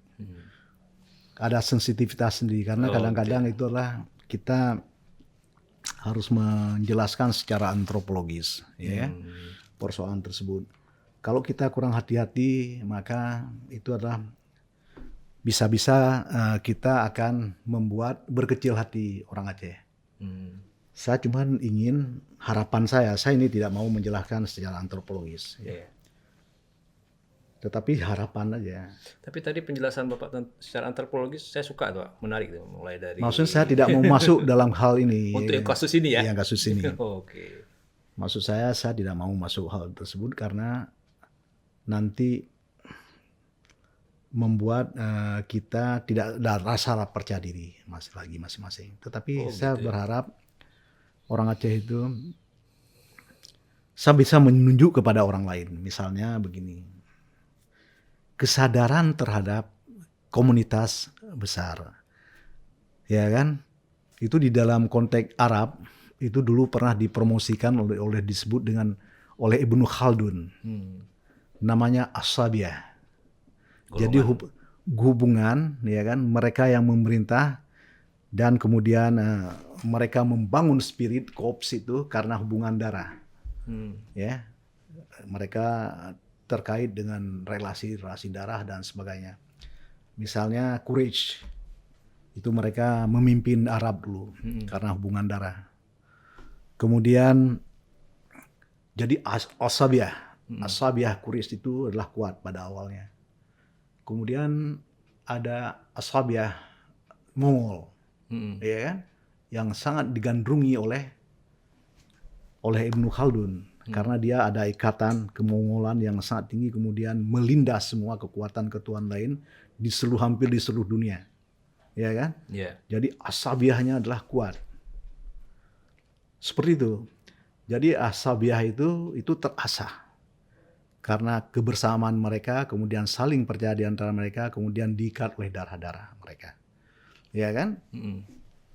Ada sensitivitas sendiri karena kadang-kadang itu adalah kita harus menjelaskan secara antropologis ya persoalan tersebut. Kalau kita kurang hati-hati maka itu adalah bisa-bisa kita akan membuat berkecil hati orang Aceh. Saya cuma ingin harapan saya ini tidak mau menjelaskan secara antropologis. Tetapi harapan aja. Tapi tadi penjelasan Bapak secara antropologis saya suka tuh, menarik tuh, mulai dari. Maksudnya saya tidak mau masuk dalam hal ini. Untuk yang kasus ini ya? Yang kasus ini. Oke. Maksud saya tidak mau masuk hal tersebut karena nanti membuat kita tidak ada rasa percaya diri masing-masing. Tetapi saya berharap orang Aceh itu saya bisa menunjuk kepada orang lain. Misalnya begini. Kesadaran terhadap komunitas besar. Ya kan? Itu di dalam konteks Arab itu dulu pernah dipromosikan oleh disebut oleh Ibnu Khaldun. Namanya as-sabiyah. Jadi hubungan ya kan mereka yang memerintah dan kemudian mereka membangun spirit korps itu karena hubungan darah. Ya. Mereka terkait dengan relasi darah dan sebagainya. Misalnya Quraisy itu mereka memimpin Arab dulu karena hubungan darah. Kemudian jadi As-Sabiyah. As-Sabiyah Quraisy itu adalah kuat pada awalnya. Kemudian ada As-Sabiyah Mongol. Ya kan? Yang sangat digandrungi oleh Ibnu Khaldun. Karena dia ada ikatan kemongolan yang sangat tinggi, kemudian melindas semua kekuatan lain hampir di seluruh dunia, ya kan? Jadi As-Sabiyahnya adalah kuat, seperti itu. Jadi As-Sabiyah itu terasah karena kebersamaan mereka, kemudian saling percaya di antara mereka, kemudian diikat oleh darah-darah mereka, ya kan?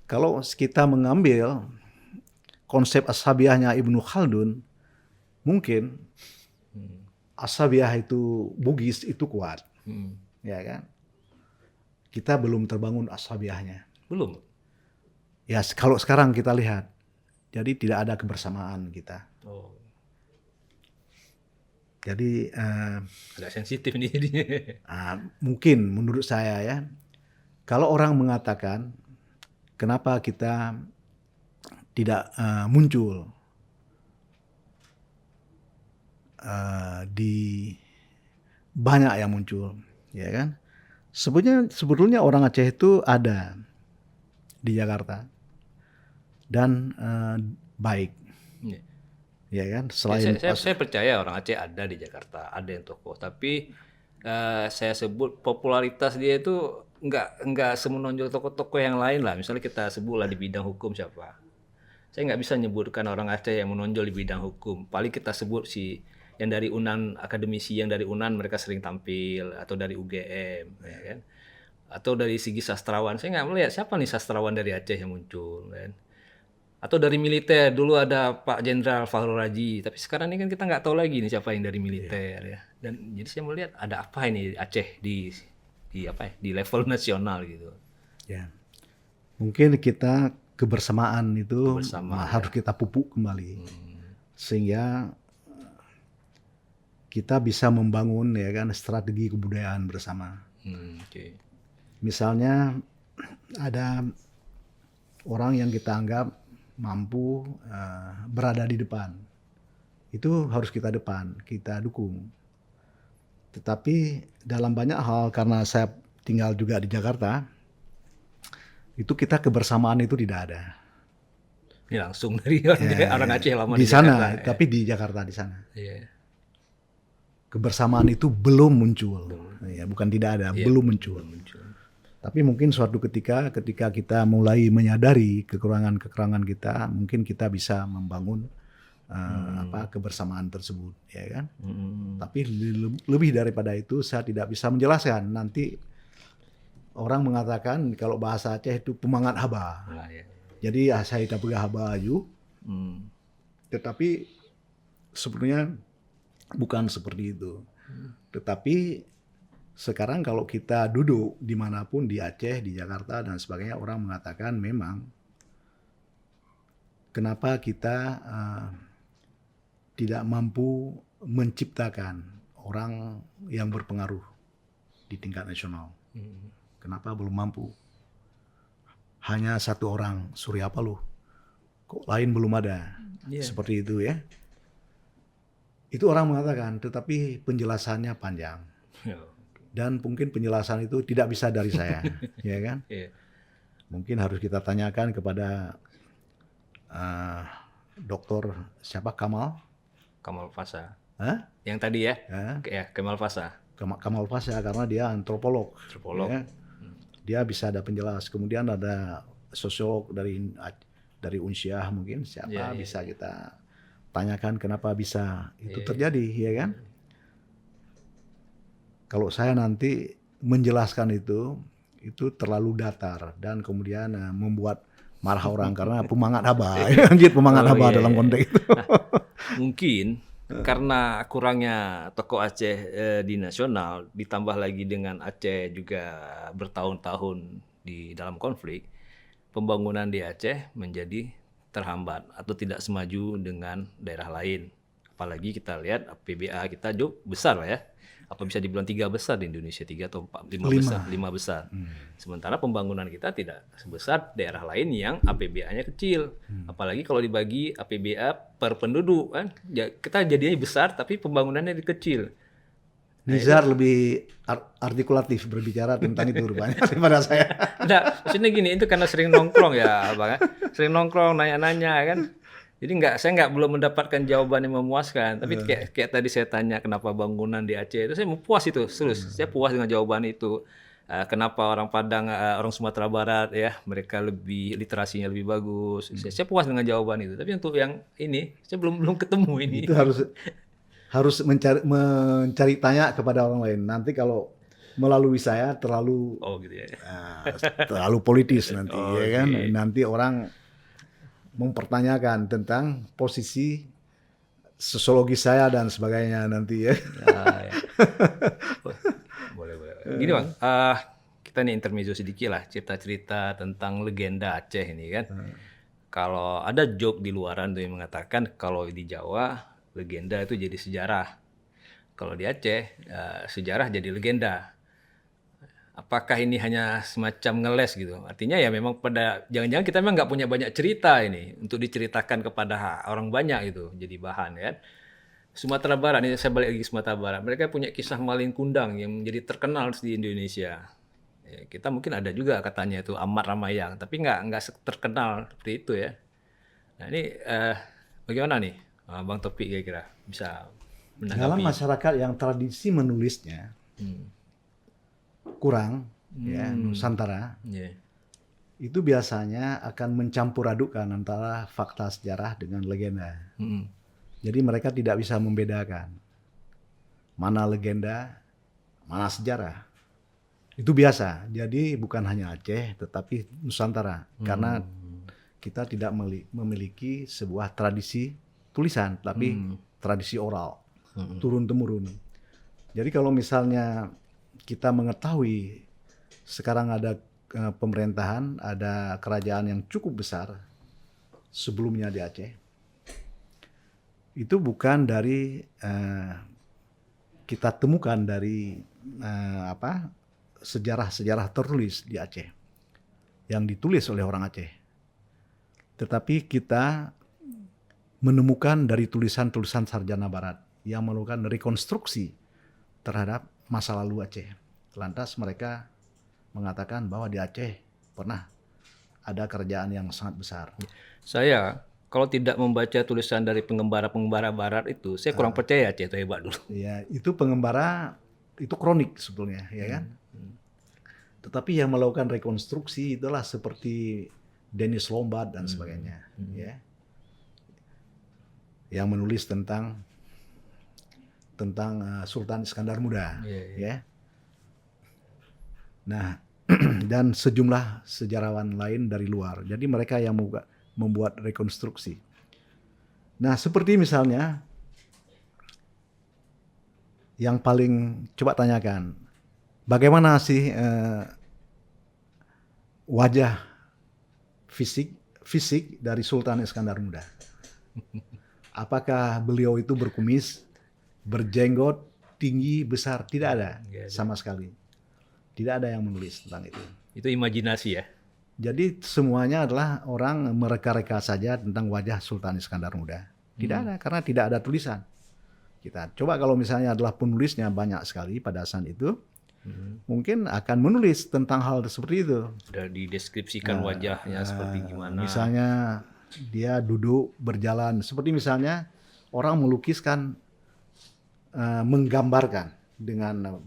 Kalau kita mengambil konsep As-Sabiyahnya Ibnu Khaldun, mungkin As-Sabiyah itu Bugis itu kuat, ya kan? Kita belum terbangun As-Sabiyahnya. Belum. Ya kalau sekarang kita lihat, jadi tidak ada kebersamaan kita. Oh, Jadi agak sensitif nih jadinya. mungkin menurut saya ya, kalau orang mengatakan kenapa kita tidak muncul di banyak yang muncul, ya kan? Sebetulnya orang Aceh itu ada di Jakarta dan baik, Iya. ya kan? Ya, Selain saya percaya orang Aceh ada di Jakarta, ada yang tokoh. Tapi saya sebut popularitas dia itu nggak semenonjol tokoh-tokoh yang lain lah. Misalnya kita sebutlah di bidang hukum siapa. Saya nggak bisa nyebutkan orang Aceh yang menonjol di bidang hukum. Paling kita sebut si yang dari UNAN, akademisi yang dari UNAN mereka sering tampil, atau dari UGM, ya kan? Atau dari segi sastrawan. Saya nggak melihat siapa nih sastrawan dari Aceh yang muncul, kan? Atau dari militer, dulu ada Pak Jenderal Fahrul Raji, tapi sekarang ini kan kita nggak tahu lagi nih siapa yang dari militer ya. Dan jadi saya melihat ada apa ini Aceh di apa ya, di level nasional gitu. ya, mungkin kita kebersamaan itu harus kita pupuk kembali, sehingga kita bisa membangun ya kan strategi kebudayaan bersama. Okay. Misalnya ada orang yang kita anggap mampu berada di depan, itu harus kita dukung. Tetapi dalam banyak hal, karena saya tinggal juga di Jakarta, itu kita kebersamaan itu tidak ada. Ini langsung dari orang Aceh lama di sana, Jakarta, tapi di Jakarta di sana. Kebersamaan itu belum muncul, ya, bukan tidak ada, belum muncul. Tapi mungkin suatu ketika kita mulai menyadari kekurangan kita, mungkin kita bisa membangun kebersamaan tersebut, ya kan? Tapi lebih daripada itu saya tidak bisa menjelaskan. Nanti orang mengatakan kalau bahasa Aceh itu pemangat haba. Jadi saya tidak pegah haba aju. Tetapi sebenarnya bukan seperti itu. Tetapi sekarang kalau kita duduk dimanapun di Aceh, di Jakarta dan sebagainya, orang mengatakan memang kenapa kita tidak mampu menciptakan orang yang berpengaruh di tingkat nasional. Kenapa belum mampu? Hanya satu orang, Surya Paloh. Kok lain belum ada? Seperti itu ya. Itu orang mengatakan, tetapi penjelasannya panjang. Dan mungkin penjelasan itu tidak bisa dari saya, ya kan? Mungkin harus kita tanyakan kepada Doktor siapa, Kamal Fasa. Yang tadi ya? Kamal Fasa. Kamal Fasa, karena dia antropolog. Ya. Dia bisa ada penjelas. Kemudian ada sosiolog dari Unsyah mungkin siapa bisa kita tanyakan kenapa bisa itu terjadi, ya kan? Kalau saya nanti menjelaskan itu terlalu datar dan kemudian membuat marah orang karena pemangat haba, pemangat haba dalam konteks itu. Mungkin karena kurangnya tokoh Aceh di nasional, ditambah lagi dengan Aceh juga bertahun-tahun di dalam konflik, pembangunan di Aceh menjadi terhambat atau tidak semaju dengan daerah lain. Apalagi kita lihat APBA kita besar lah ya. Apa bisa dibilang 3 besar di Indonesia, 3 atau 5 besar. Sementara pembangunan kita tidak sebesar daerah lain yang APBA-nya kecil. Apalagi kalau dibagi APBA per penduduk kan, kita jadinya besar tapi pembangunannya kecil. Nizar lebih artikulatif berbicara tentang itu rupanya daripada saya. Nah, maksudnya gini, itu karena sering nongkrong ya, Bang. Sering nongkrong, nanya-nanya kan. Jadi saya belum mendapatkan jawaban yang memuaskan. Tapi kayak tadi saya tanya kenapa bangunan di Aceh itu, saya puas itu terus. Saya puas dengan jawaban itu. Kenapa orang Padang, orang Sumatera Barat ya, mereka lebih literasinya lebih bagus. Saya puas dengan jawaban itu. Tapi untuk yang ini, saya belum ketemu ini. Itu harus mencari tanya kepada orang lain. Nanti kalau melalui saya terlalu gitu ya. Terlalu politis nanti, ya kan? Nanti orang mempertanyakan tentang posisi sosiologi saya dan sebagainya nanti ya. Boleh. Gini Bang, kita kita nih intermezzo sedikit lah, cerita-cerita tentang legenda Aceh ini kan. Kalau ada joke di luaran tuh yang mengatakan kalau di Jawa legenda itu jadi sejarah. Kalau di Aceh sejarah jadi legenda. Apakah ini hanya semacam ngeles gitu? Artinya ya memang jangan-jangan kita memang nggak punya banyak cerita ini untuk diceritakan kepada orang banyak gitu, jadi bahan kan. Sumatera Barat, ini saya balik lagi ke Sumatera Barat. Mereka punya kisah maling kundang yang menjadi terkenal di Indonesia. Ya, kita mungkin ada juga katanya itu Ahmad Ramayang, tapi nggak terkenal seperti itu ya. Nah ini bagaimana nih, Bang Topik kira-kira bisa Dalam menanggapi? masyarakat yang tradisi menulisnya kurang, ya, Nusantara, Yeah. itu biasanya akan mencampur adukkan antara fakta sejarah dengan legenda. Jadi mereka tidak bisa membedakan mana legenda, mana sejarah. Itu biasa. Jadi bukan hanya Aceh, tetapi Nusantara. Karena kita tidak memiliki sebuah tradisi tulisan, tapi tradisi oral, turun-temurun. Jadi kalau misalnya kita mengetahui sekarang ada pemerintahan, ada kerajaan yang cukup besar sebelumnya di Aceh, itu bukan dari kita temukan dari sejarah-sejarah tertulis di Aceh yang ditulis oleh orang Aceh, tetapi kita menemukan dari tulisan-tulisan sarjana Barat yang melakukan rekonstruksi terhadap masa lalu Aceh. Lantas mereka mengatakan bahwa di Aceh pernah ada kerajaan yang sangat besar. Saya kalau tidak membaca tulisan dari pengembara-pengembara Barat itu, saya kurang percaya Aceh itu hebat dulu. Ya, itu pengembara, itu kronik sebetulnya, ya kan? Tetapi yang melakukan rekonstruksi itulah seperti Dennis Lombard dan sebagainya, ya, yang menulis tentang Sultan Iskandar Muda, ya. Nah, dan sejumlah sejarawan lain dari luar. Jadi mereka yang membuat rekonstruksi. Nah, seperti misalnya yang paling coba tanyakan, bagaimana sih wajah fisik dari Sultan Iskandar Muda? Apakah beliau itu berkumis, berjenggot, tinggi, besar? Tidak ada sama sekali. Tidak ada yang menulis tentang itu. Itu imajinasi ya. Jadi semuanya adalah orang mereka-reka saja tentang wajah Sultan Iskandar Muda. Tidak ada, karena tidak ada tulisan. Kita coba kalau misalnya adalah penulisnya banyak sekali pada saat itu, mungkin akan menulis tentang hal seperti itu. Sudah dideskripsikan wajahnya seperti gimana. Misalnya dia duduk berjalan, seperti misalnya orang melukiskan, menggambarkan dengan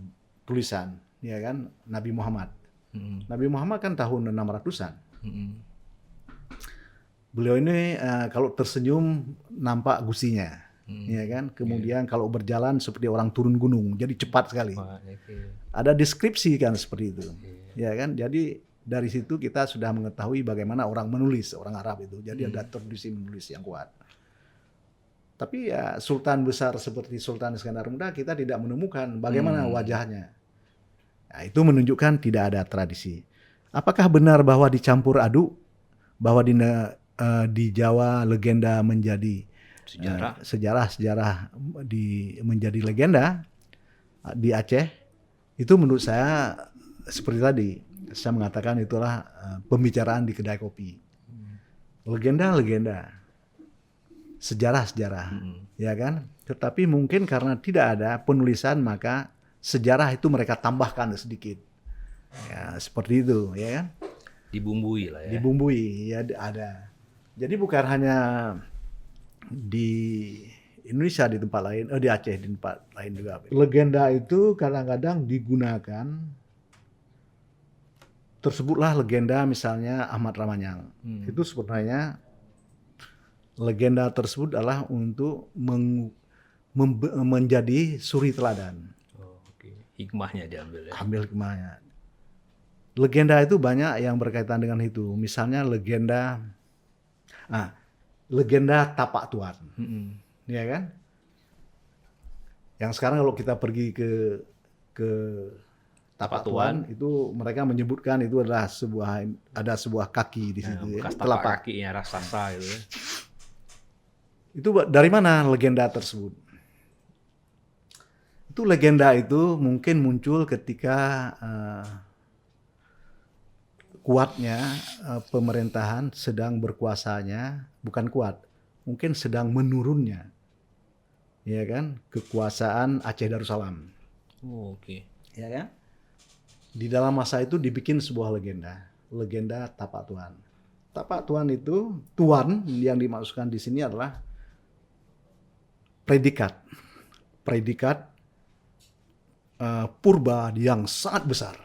tulisan, ya kan, Nabi Muhammad. Nabi Muhammad kan tahun 600-an. Beliau ini kalau tersenyum nampak gusinya, ya kan. Kemudian kalau berjalan seperti orang turun gunung, jadi cepat sekali. Ada deskripsi kan seperti itu, ya kan. Jadi dari situ kita sudah mengetahui bagaimana orang menulis, orang Arab itu. Jadi ada tradisi menulis yang kuat. Tapi ya sultan besar seperti Sultan Iskandar Muda kita tidak menemukan bagaimana wajahnya. Nah, itu menunjukkan tidak ada tradisi. Apakah benar bahwa dicampur aduk, bahwa di Jawa legenda menjadi sejarah menjadi legenda di Aceh? Itu menurut saya seperti tadi saya mengatakan itulah pembicaraan di kedai kopi. Legenda, sejarah, ya kan? Tetapi mungkin karena tidak ada penulisan maka sejarah itu mereka tambahkan sedikit, ya seperti itu, ya kan? Dibumbui lah ya. Dibumbui, ya ada. Jadi bukan hanya di Indonesia, di tempat lain, di Aceh, di tempat lain juga. Legenda itu kadang-kadang digunakan, tersebutlah legenda misalnya Ahmad Ramayang. Itu sebenarnya legenda tersebut adalah untuk menjadi suri teladan. Hikmahnya diambil ya. Ambil hikmahnya. Legenda itu banyak yang berkaitan dengan itu. Misalnya legenda Tapak Tuan. Ya kan? Yang sekarang kalau kita pergi ke Tapak Tuan itu mereka menyebutkan itu adalah sebuah kaki di situ, bekas tapak kakinya raksasa itu. Itu dari mana legenda tersebut? Itu legenda itu mungkin muncul ketika kuatnya pemerintahan sedang berkuasanya, bukan kuat, mungkin sedang menurunnya, ya kan, kekuasaan Aceh Darussalam. Oh, oke. Ya kan? Di dalam masa itu dibikin sebuah legenda Tapak Tuan. Tapak Tuan itu, tuan yang dimaksudkan di sini adalah predikat purba yang sangat besar.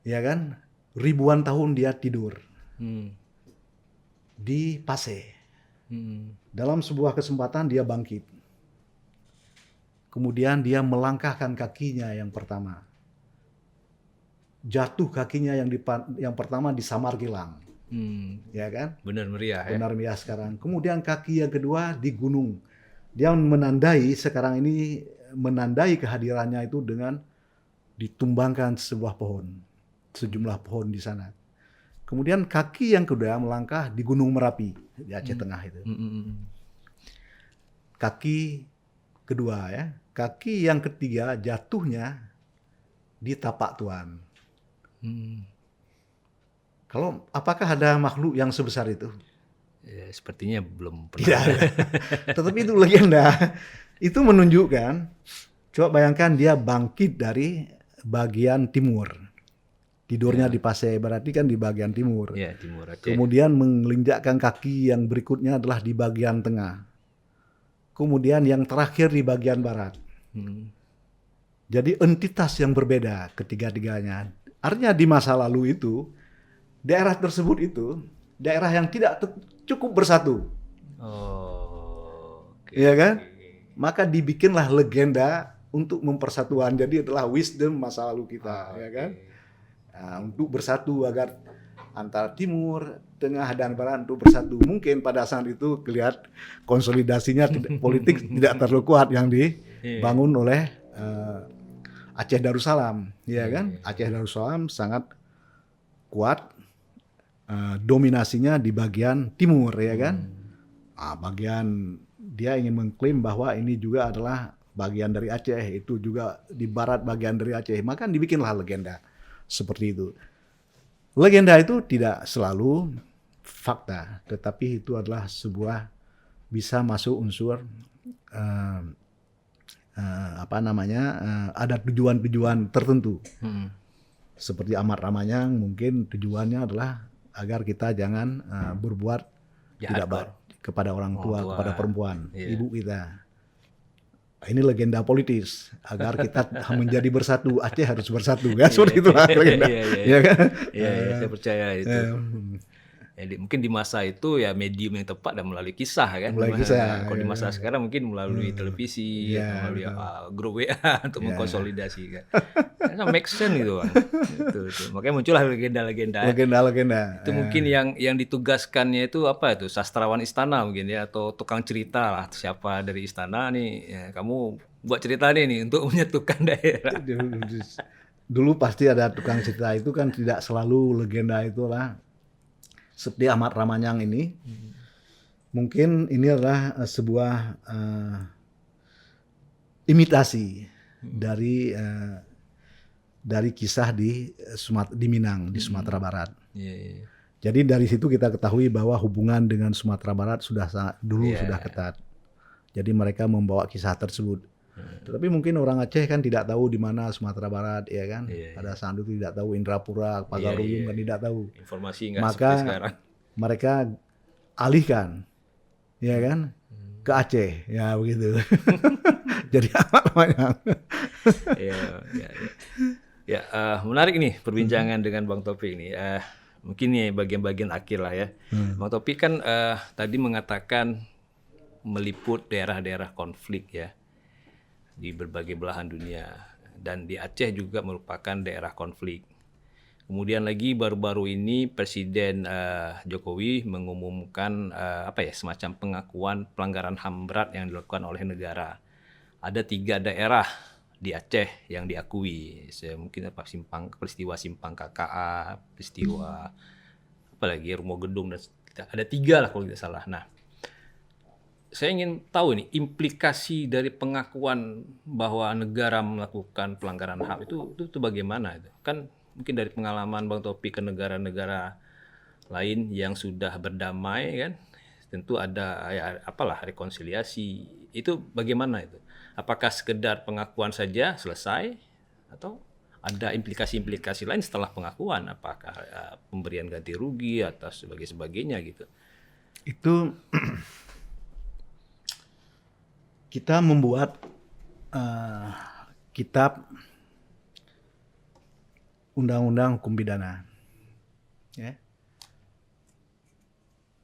Ya kan? Ribuan tahun dia tidur di Paseh. Dalam sebuah kesempatan dia bangkit. Kemudian dia melangkahkan kakinya yang pertama. Jatuh kakinya yang pertama di Samargilang. Ya kan? Benar meriah ya. Benar meriah sekarang. Kemudian kaki yang kedua di gunung. Dia sekarang ini menandai kehadirannya itu dengan ditumbangkan sebuah pohon. Sejumlah pohon di sana. Kemudian kaki yang kedua melangkah di Gunung Merapi di Aceh Tengah itu. Kaki kedua ya. Kaki yang ketiga jatuhnya di Tapak Tuan. Apakah ada makhluk yang sebesar itu? Ya, sepertinya belum pernah. Tidak ada. Tetapi itu legenda. Itu menunjukkan, coba bayangkan dia bangkit dari bagian timur. Tidurnya di Paseh, berarti kan di bagian timur. Ya, timur Aceh. Kemudian menginjakkan kaki yang berikutnya adalah di bagian tengah. Kemudian yang terakhir di bagian barat. Jadi entitas yang berbeda ketiga-tiganya. Artinya di masa lalu itu, daerah tersebut itu, daerah yang tidak cukup bersatu. Oh, okay. Iya kan? Maka dibikinlah legenda untuk mempersatuan. Jadi itulah wisdom masa lalu kita. Ya kan? Nah, untuk bersatu agar antara timur, tengah, dan barat untuk bersatu. Mungkin pada saat itu kelihatan konsolidasinya politik tidak terlalu kuat yang dibangun oleh Aceh Darussalam, ya kan? Aceh Darussalam sangat kuat, dominasinya di bagian timur, ya kan? Bagian dia ingin mengklaim bahwa ini juga adalah bagian dari Aceh, itu juga di barat bagian dari Aceh. Maka dibikinlah legenda seperti itu. Legenda itu tidak selalu fakta, tetapi itu adalah sebuah bisa masuk unsur ada tujuan-tujuan tertentu. Seperti Amat Ramanyang mungkin tujuannya adalah agar kita jangan berbuat tidak baik kepada orang tua, kepada perempuan, ibu kita. Ini legenda politis agar kita menjadi bersatu. Aceh harus bersatu kan, seperti itu legenda. Iya kan? Iya, saya percaya itu. Mungkin di masa itu ya medium yang tepat dan melalui kisah kan. Melalui kisah. Kalau di masa sekarang mungkin melalui televisi, melalui grup WA untuk mengkonsolidasi kan. Karena make sense gitu kan. Itu. Makanya muncullah legenda-legenda. Legenda-legenda. Itu mungkin yang ditugaskannya itu apa itu? Sastrawan istana mungkin ya, atau tukang cerita lah. Siapa dari istana nih, ya, kamu buat cerita nih untuk menyatukan daerah. Dulu pasti ada tukang cerita, itu kan tidak selalu legenda itulah. Seperti Amat Ramanyang ini, mungkin ini adalah sebuah imitasi dari kisah di Minang, di Sumatera Barat. Jadi dari situ kita ketahui bahwa hubungan dengan Sumatera Barat sudah ketat. Jadi mereka membawa kisah tersebut. Tetapi mungkin orang Aceh kan tidak tahu di mana Sumatera Barat, ya kan? Pada saat itu tidak tahu Indrapura, Pagaruyung kan tidak tahu. Informasi nggak Maka seperti sekarang. Mereka alihkan, ya kan, ke Aceh, ya begitu. Jadi Amat Ramanyang. Menarik nih perbincangan dengan Bang Taufik nih. Mungkin nih bagian-bagian akhir lah ya. Bang Taufik kan tadi mengatakan meliput daerah-daerah konflik ya di berbagai belahan dunia, dan di Aceh juga merupakan daerah konflik. Kemudian lagi baru-baru ini Presiden Jokowi mengumumkan semacam pengakuan pelanggaran HAM berat yang dilakukan oleh negara. Ada 3 daerah di Aceh yang diakui. Mungkin peristiwa Simpang KKA, peristiwa apalagi Rumah Gedung, dan ada 3 lah kalau tidak salah. Nah, saya ingin tahu ini implikasi dari pengakuan bahwa negara melakukan pelanggaran HAM itu bagaimana itu? Kan mungkin dari pengalaman Bang Taufik ke negara-negara lain yang sudah berdamai kan, tentu ada ya apalah rekonsiliasi. Itu bagaimana itu? Apakah sekedar pengakuan saja selesai atau ada implikasi-implikasi lain setelah pengakuan? Apakah pemberian ganti rugi atau sebagainya gitu? Itu kita membuat kitab undang-undang hukum pidana. Ya.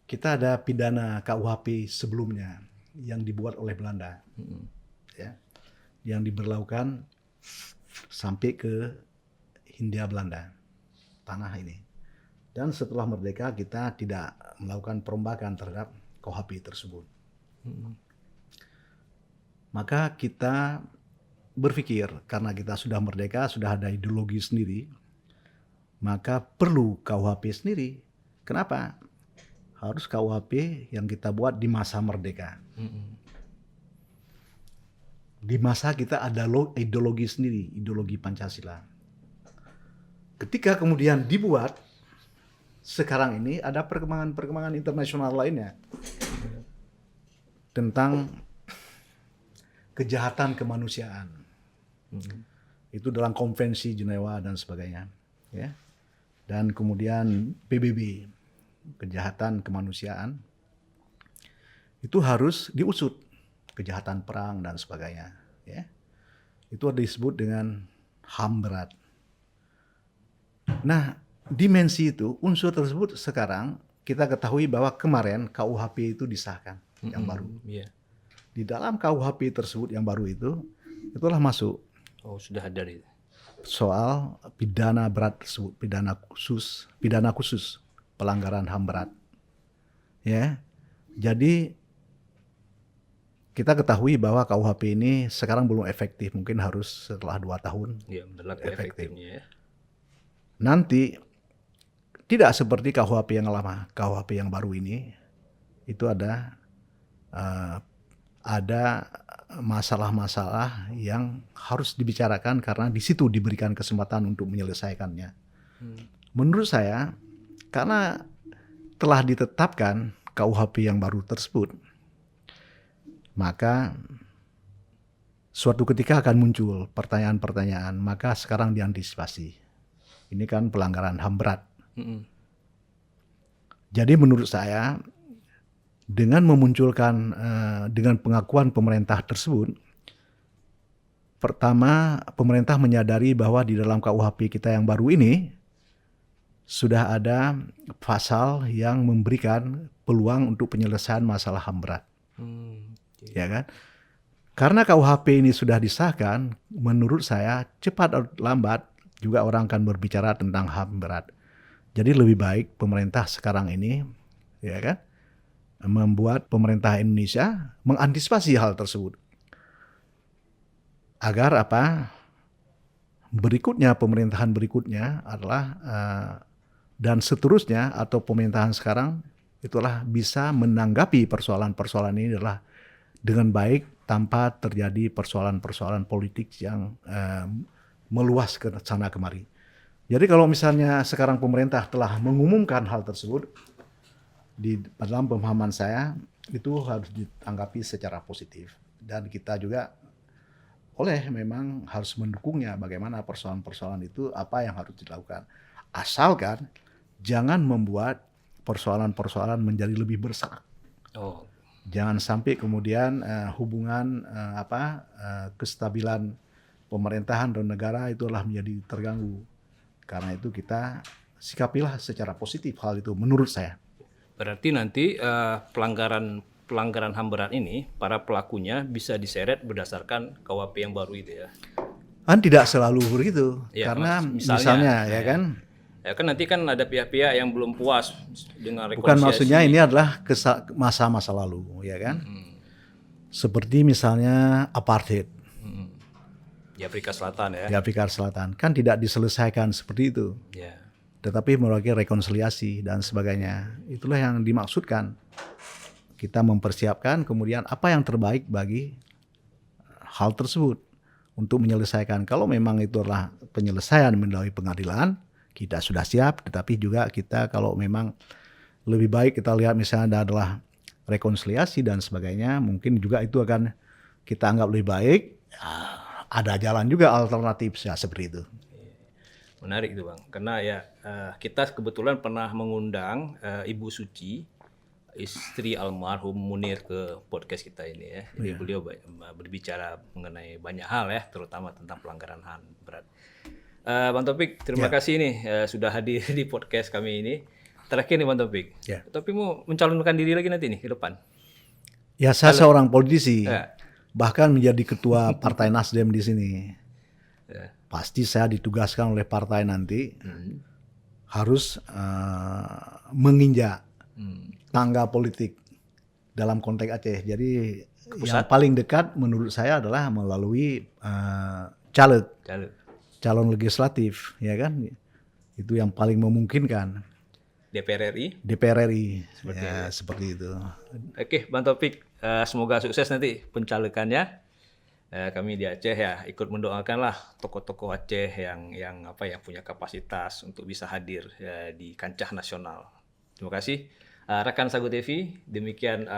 Kita ada pidana KUHP sebelumnya yang dibuat oleh Belanda, ya, yang diberlakukan sampai ke Hindia Belanda, tanah ini. Dan setelah merdeka kita tidak melakukan perombakan terhadap KUHP tersebut. Maka kita berpikir karena kita sudah merdeka, sudah ada ideologi sendiri, maka perlu KUHP sendiri. Kenapa? Harus KUHP yang kita buat di masa merdeka. Di masa kita ada ideologi sendiri, ideologi Pancasila. Ketika kemudian dibuat, sekarang ini ada perkembangan-perkembangan internasional lainnya tentang kejahatan kemanusiaan. Itu dalam Konvensi Jenewa dan sebagainya. Ya. Dan kemudian PBB, kejahatan kemanusiaan, itu harus diusut, kejahatan perang dan sebagainya. Ya. Itu disebut dengan HAM berat. Nah, dimensi itu, unsur tersebut sekarang kita ketahui bahwa kemarin KUHP itu disahkan yang baru. Yeah. Di dalam KUHP tersebut yang baru itulah masuk. Oh, sudah ada itu. Soal pidana berat tersebut, pidana khusus pelanggaran HAM berat. Ya. Jadi kita ketahui bahwa KUHP ini sekarang belum efektif, mungkin harus setelah 2 tahun. Ya, efektifnya ya. Nanti tidak seperti KUHP yang lama, KUHP yang baru ini itu ada masalah-masalah yang harus dibicarakan karena di situ diberikan kesempatan untuk menyelesaikannya. Menurut saya, karena telah ditetapkan KUHP yang baru tersebut, maka suatu ketika akan muncul pertanyaan-pertanyaan, maka sekarang diantisipasi. Ini kan pelanggaran HAM berat. Jadi menurut saya, dengan memunculkan, dengan pengakuan pemerintah tersebut, pertama pemerintah menyadari bahwa di dalam KUHP kita yang baru ini sudah ada pasal yang memberikan peluang untuk penyelesaian masalah HAM berat. Ya kan? Karena KUHP ini sudah disahkan, menurut saya cepat atau lambat juga orang akan berbicara tentang HAM berat. Jadi lebih baik pemerintah sekarang ini, ya kan, membuat pemerintah Indonesia mengantisipasi hal tersebut. Agar apa? Berikutnya, pemerintahan berikutnya adalah dan seterusnya atau pemerintahan sekarang itulah bisa menanggapi persoalan-persoalan ini adalah dengan baik tanpa terjadi persoalan-persoalan politik yang meluas ke sana kemari. Jadi kalau misalnya sekarang pemerintah telah mengumumkan hal tersebut, di dalam pemahaman saya itu harus ditanggapi secara positif. Dan kita juga memang harus mendukungnya bagaimana persoalan-persoalan itu apa yang harus dilakukan. Asalkan jangan membuat persoalan-persoalan menjadi lebih besar. Jangan sampai kemudian hubungan kestabilan pemerintahan dan negara itulah menjadi terganggu. Karena itu kita sikapilah secara positif hal itu menurut saya. Berarti nanti pelanggaran HAM berat ini para pelakunya bisa diseret berdasarkan KUHP yang baru itu ya. Kan tidak selalu begitu. Ya, karena misalnya ya kan. Ya kan nanti kan ada pihak-pihak yang belum puas dengan rekonsiliasi. Bukan, maksudnya ini adalah masa-masa lalu, ya kan? Seperti misalnya apartheid. Di Afrika Selatan ya. di Afrika Selatan. Kan tidak diselesaikan seperti itu. Ya. Tetapi melalui rekonsiliasi dan sebagainya. Itulah yang dimaksudkan. Kita mempersiapkan kemudian apa yang terbaik bagi hal tersebut untuk menyelesaikan. Kalau memang itu adalah penyelesaian melalui pengadilan, kita sudah siap. Tetapi juga kita kalau memang lebih baik kita lihat misalnya adalah rekonsiliasi dan sebagainya, mungkin juga itu akan kita anggap lebih baik. Ada jalan juga alternatif ya, seperti itu. Menarik itu Bang, karena ya kita kebetulan pernah mengundang Ibu Suci, istri almarhum Munir ke podcast kita ini ya. Jadi beliau berbicara mengenai banyak hal ya, terutama tentang pelanggaran HAM berat. Bang Taufik, terima kasih nih sudah hadir di podcast kami ini. Terakhir nih Bang Taufik, Taufik mau mencalonkan diri lagi nanti nih ke depan? Ya saya seorang politisi, bahkan menjadi ketua Partai Nasdem di sini. Pasti saya ditugaskan oleh partai nanti harus menginjak tangga politik dalam konteks Aceh. Jadi yang paling dekat menurut saya adalah melalui calon legislatif, ya kan? Itu yang paling memungkinkan. DPR RI seperti itu. Oke, Bang Taufik, semoga sukses nanti pencalekannya. Kami di Aceh ya ikut mendoakanlah tokoh-tokoh Aceh yang punya kapasitas untuk bisa hadir di kancah nasional. Terima kasih rekan Sagu TV. Demikian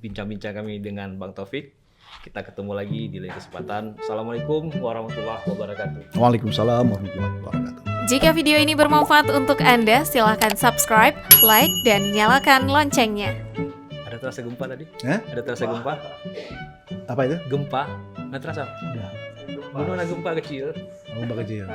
bincang-bincang kami dengan Bang Taufik. Kita ketemu lagi di lain kesempatan. Assalamualaikum warahmatullahi wabarakatuh. Waalaikumsalam warahmatullahi wabarakatuh. Jika video ini bermanfaat untuk Anda, silakan subscribe, like, dan nyalakan loncengnya. Ada terasa gempa tadi? Ada terasa gempa? Apa itu? Gempa? Nggak terasa? Udah. Mana gempa kecil? Gempa kecil.